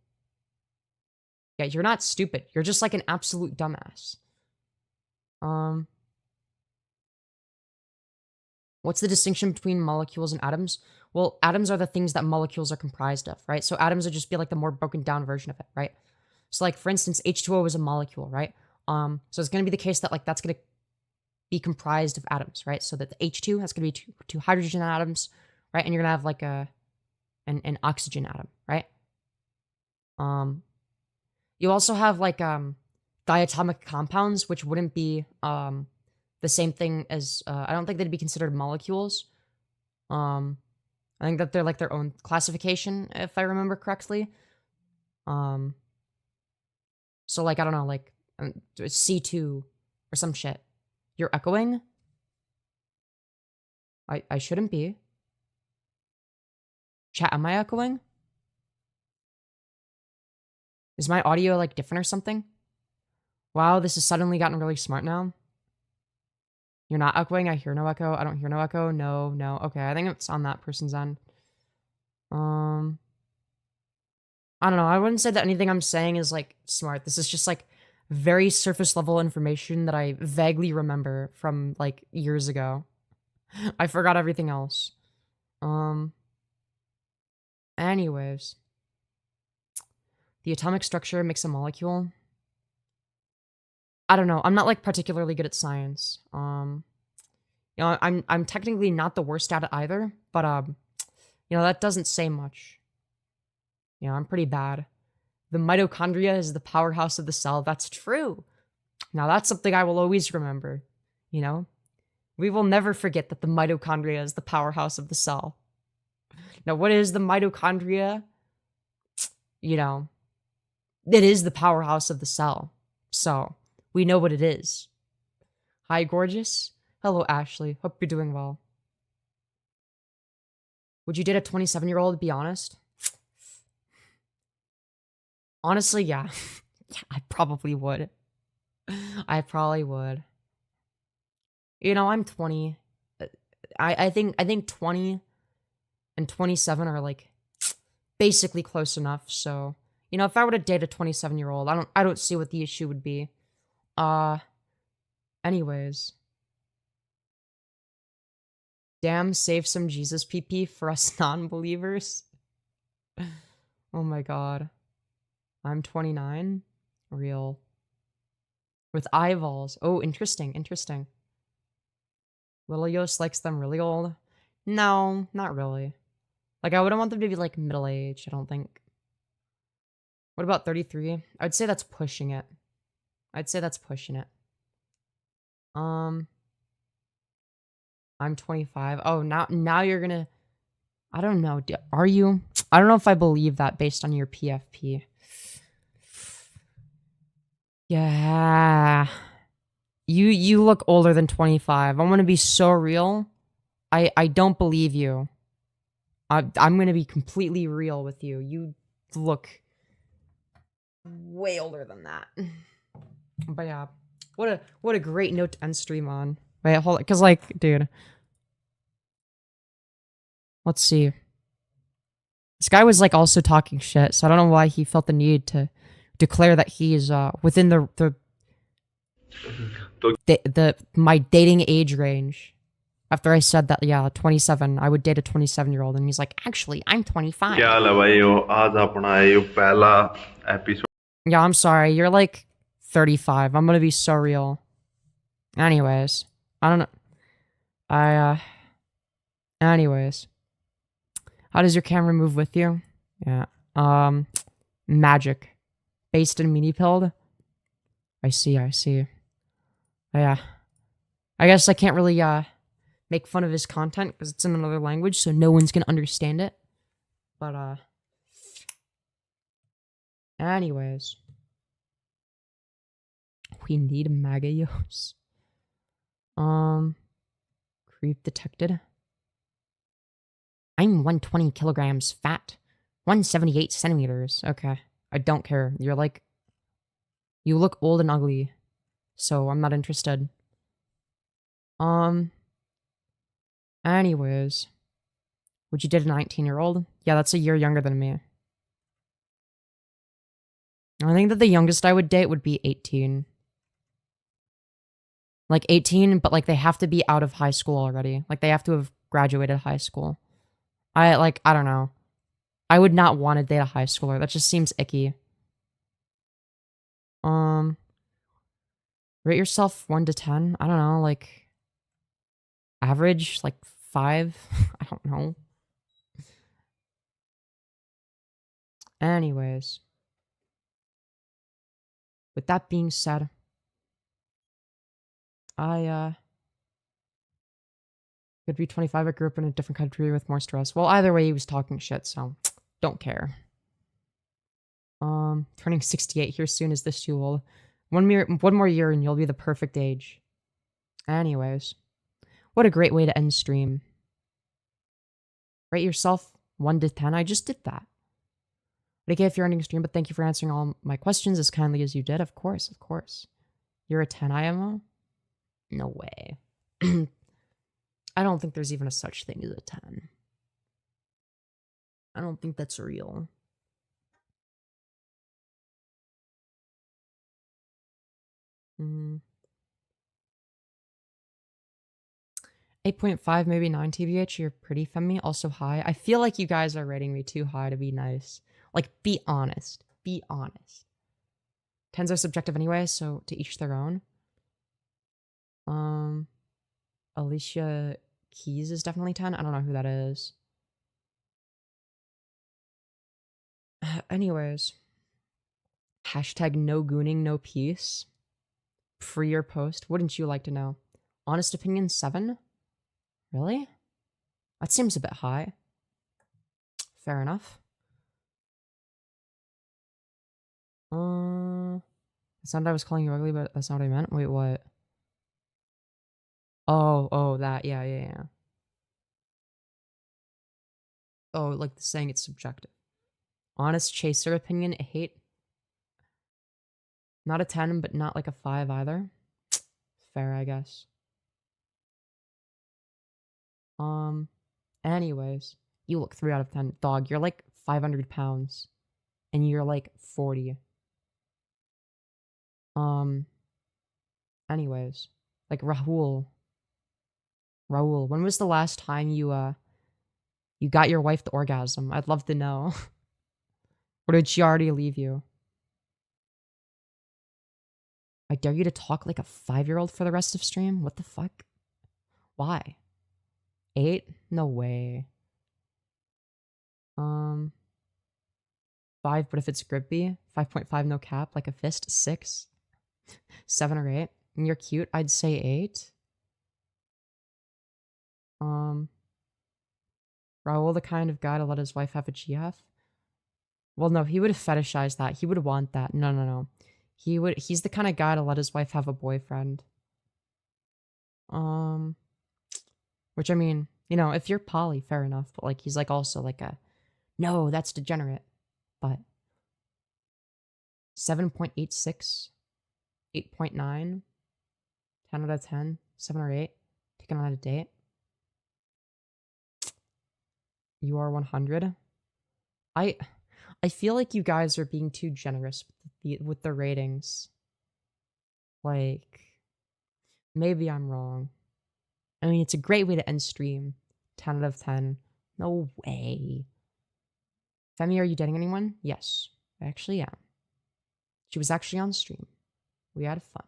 Yeah, you're not stupid. You're just like an absolute dumbass. What's the distinction between molecules and atoms? Well, atoms are the things that molecules are comprised of, right? So atoms would just be like the more broken down version of it, right? So like, for instance, H2O is a molecule, right? So it's going to be the case that, like, that's going to be comprised of atoms, right? So that the H2, that's going to be two hydrogen atoms, right? And you're going to have like an oxygen atom, right? You also have like diatomic compounds, which wouldn't be the same thing as I don't think they'd be considered molecules. I think that they're like their own classification, if I remember correctly. So like, I don't know, like C2 or some shit. You're echoing? I shouldn't be. Chat, am I echoing? Is my audio like different or something? Wow, this has suddenly gotten really smart now. You're not echoing? I hear no echo. I don't hear no echo. No, no. Okay, I think it's on that person's end. I don't know. I wouldn't say that anything I'm saying is like smart. This is just like very surface level information that I vaguely remember from like years ago. I forgot everything else. Anyways, the atomic structure makes a molecule. I don't know. I'm not like particularly good at science. I'm technically not the worst at it either, but that doesn't say much. I'm pretty bad. The mitochondria is the powerhouse of the cell. That's true. Now that's something I will always remember. We will never forget that the mitochondria is the powerhouse of the cell. Now, what is the mitochondria? It is the powerhouse of the cell. So, we know what it is. Hi, gorgeous. Hello, Ashley. Hope you're doing well. Would you date a 27-year-old, be honest? Honestly, yeah. I probably would. I probably would. I'm 20. I think 20 and 27 are like basically close enough. So, if I were to date a 27-year-old, I don't see what the issue would be. Anyways. Damn, save some Jesus PP for us non-believers. Oh my god. I'm 29. Real. With eyeballs. Oh, interesting. Little Yost likes them really old. No, not really. Like, I wouldn't want them to be, like, middle-aged, I don't think. What about 33? I'd say that's pushing it. I'm 25. Oh, now you're gonna... I don't know. Are you? I don't know if I believe that based on your PFP. Yeah. You look older than 25. I'm gonna be so real. I don't believe you. I'm gonna be completely real with you. You look way older than that. But yeah, what a great note to end stream on. Wait, hold on, because like, dude, let's see. This guy was like also talking shit, so I don't know why he felt the need to declare that he's within my dating age range. After I said that, yeah, 27, I would date a 27-year-old, and he's like, actually, I'm 25. Yeah, I'm sorry, you're like 35. I'm gonna be so real. Anyways, I don't know. Anyways. How does your camera move with you? Yeah. Magic. Based in mini-pilled? I see. Yeah. I guess I can't really, make fun of his content because it's in another language, so no one's gonna understand it. But, anyways. We need Magayos. Creep detected. I'm 120 kilograms fat. 178 centimeters. Okay. I don't care. You're like... You look old and ugly. So I'm not interested. Anyways. Would you date a 19-year-old? Yeah, that's a year younger than me. I think that the youngest I would date would be 18. Like 18, but like they have to be out of high school already. Like they have to have graduated high school. I don't know. I would not want to date a high schooler. That just seems icky. Rate yourself 1 to 10. I don't know, like average, like 5. I don't know. Anyways. With that being said, I could be 25. I grew up in a different country with more stress. Well, either way, he was talking shit, so don't care. Turning 68 here soon. Is this too old? One more year and you'll be the perfect age. Anyways, what a great way to end stream. Rate yourself 1 to 10. I just did that. But okay, if you're ending stream, but thank you for answering all my questions as kindly as you did. Of course. You're a 10 IMO? No way. I don't think there's even a such thing as a 10. I don't think that's real. Mm. 8.5, maybe 9 TBH. You're pretty femmy. Also high. I feel like you guys are rating me too high to be nice. Like, be honest. Be honest. 10s are subjective anyway, so to each their own. Alicia Keys is definitely 10. I don't know who that is. Anyways. Hashtag no gooning, no peace. Free your post. Wouldn't you like to know? Honest opinion, 7? Really? That seems a bit high. Fair enough. It's not that I was calling you ugly, but that's not what I meant. Wait, what? Oh, that. Yeah. Oh, like saying it's subjective. Honest chaser opinion, 8. Not a 10, but not like a 5 either. Fair, I guess. Anyways, you look 3 out of 10. Dog, you're like 500 pounds. And you're like 40. Anyways. Like Rahul, when was the last time you got your wife to orgasm? I'd love to know. Or did she already leave you? I dare you to talk like a 5-year-old for the rest of stream? What the fuck? Why? 8? No way. 5, but if it's grippy, 5.5 no cap, like a fist, 6. 7 or 8. And you're cute, I'd say 8. Raul the kind of guy to let his wife have a GF? Well, no, he would fetishize that. He would want that. No. He's the kind of guy to let his wife have a boyfriend. Which I mean, you know, if you're poly, fair enough. But like, he's like also like a, no, that's degenerate. But 7.86, 8.9, 10 out of 10, 7 or 8, taken on a date. You are 100. I feel like you guys are being too generous with the ratings. Like, maybe I'm wrong. I mean, it's a great way to end stream. 10 out of 10. No way. Femi, are you dating anyone? Yes, I actually am. She was actually on stream. We had fun.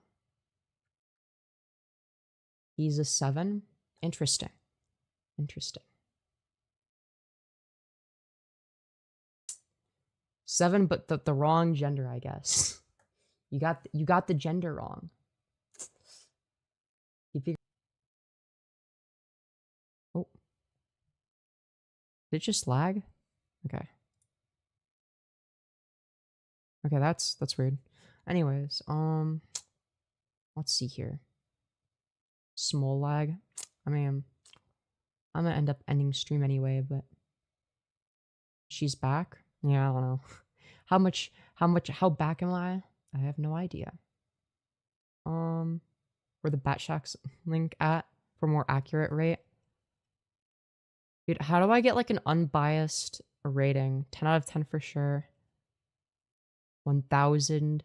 He's a 7. Interesting. 7, but the wrong gender, I guess. You got the gender wrong. Oh. Did it just lag? Okay. Okay, that's weird. Anyways, let's see here. Small lag. I mean, I'm gonna end up ending stream anyway, but she's back. Yeah, I don't know. How back am I? I have no idea. Where the Batshacks link at for more accurate rate. Dude, how do I get like an unbiased rating? 10 out of 10 for sure. 1000.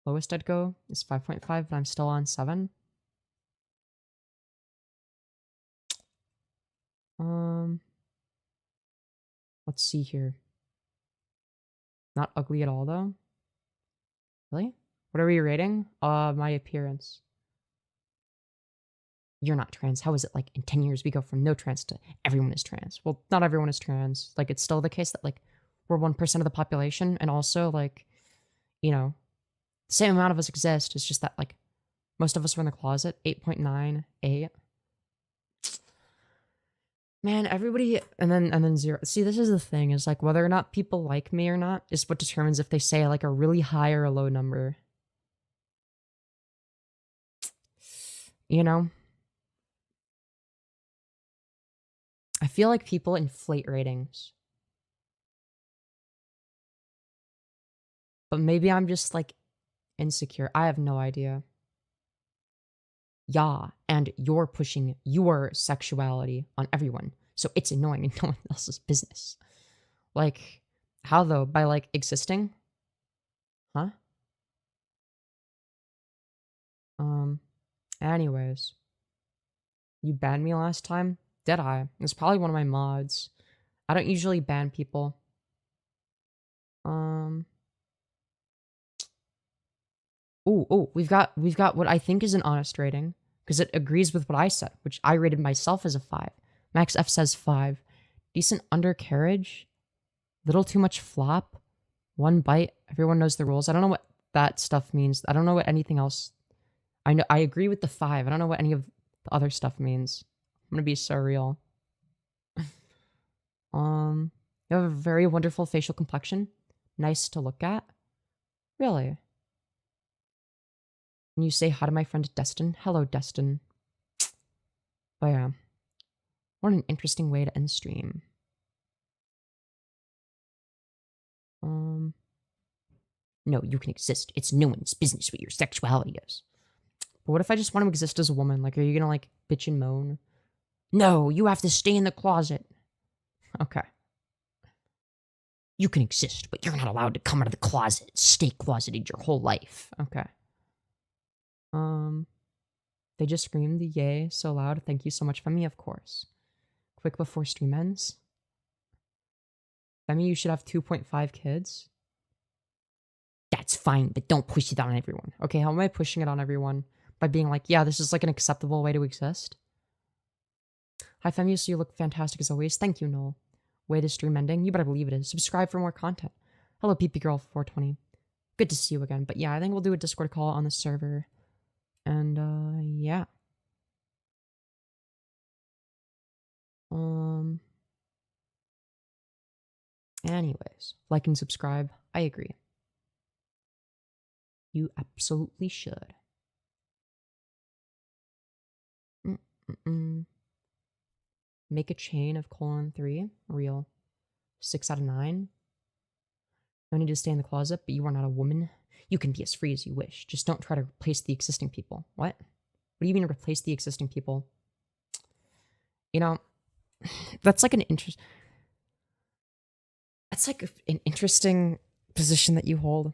Lowest I'd go is 5.5, but I'm still on 7. Let's see here. Not ugly at all though. Really? What are we rating? My appearance. You're not trans. How is it like in 10 years we go from no trans to everyone is trans? Well, not everyone is trans. Like, it's still the case that like we're 1% of the population, and also like, you know, the same amount of us exist. It's just that like most of us are in the closet. 8.9, 8. Man, everybody, and then 0. See, this is the thing, is like whether or not people like me or not is what determines if they say like a really high or a low number. You know? I feel like people inflate ratings. But maybe I'm just like insecure. I have no idea. Yeah, and you're pushing your sexuality on everyone. So it's annoying and no one else's business. Like, how though? By like existing? Huh? Anyways, you banned me last time? Did I? It's probably one of my mods. I don't usually ban people. We've got what I think is an honest rating because it agrees with what I said, which I rated myself as a 5. Max F says 5. Decent undercarriage. Little too much flop. 1 bite. Everyone knows the rules. I don't know what that stuff means. I don't know what anything else. I agree with the 5. I don't know what any of the other stuff means. I'm gonna be so real. You have a very wonderful facial complexion. Nice to look at. Really? Can you say hi to my friend Destin? Hello, Destin. But yeah. What an interesting way to end stream. No, you can exist. It's no one's business what your sexuality is. But what if I just want to exist as a woman? Like, are you gonna, like, bitch and moan? No, you have to stay in the closet. Okay. You can exist, but you're not allowed to come out of the closet. Stay closeted your whole life. Okay. They just screamed the yay so loud. Thank you so much, Femi, of course. Quick before stream ends. Femi, you should have 2.5 kids. That's fine, but don't push it on everyone. Okay, how am I pushing it on everyone? By being like, yeah, this is like an acceptable way to exist. Hi, Femyoz, you look fantastic as always. Thank you, Noel. Way to stream ending? You better believe it is. Subscribe for more content. Hello, PP Girl 420. Good to see you again. But yeah, I think we'll do a Discord call on the server. And, yeah. Anyways, like and subscribe. I agree. You absolutely should. Make a chain of :3. Real. 6 out of 9. No need to stay in the closet, but you are not a woman. You can be as free as you wish. Just don't try to replace the existing people. What? What do you mean replace the existing people? You know, that's like an interesting position that you hold.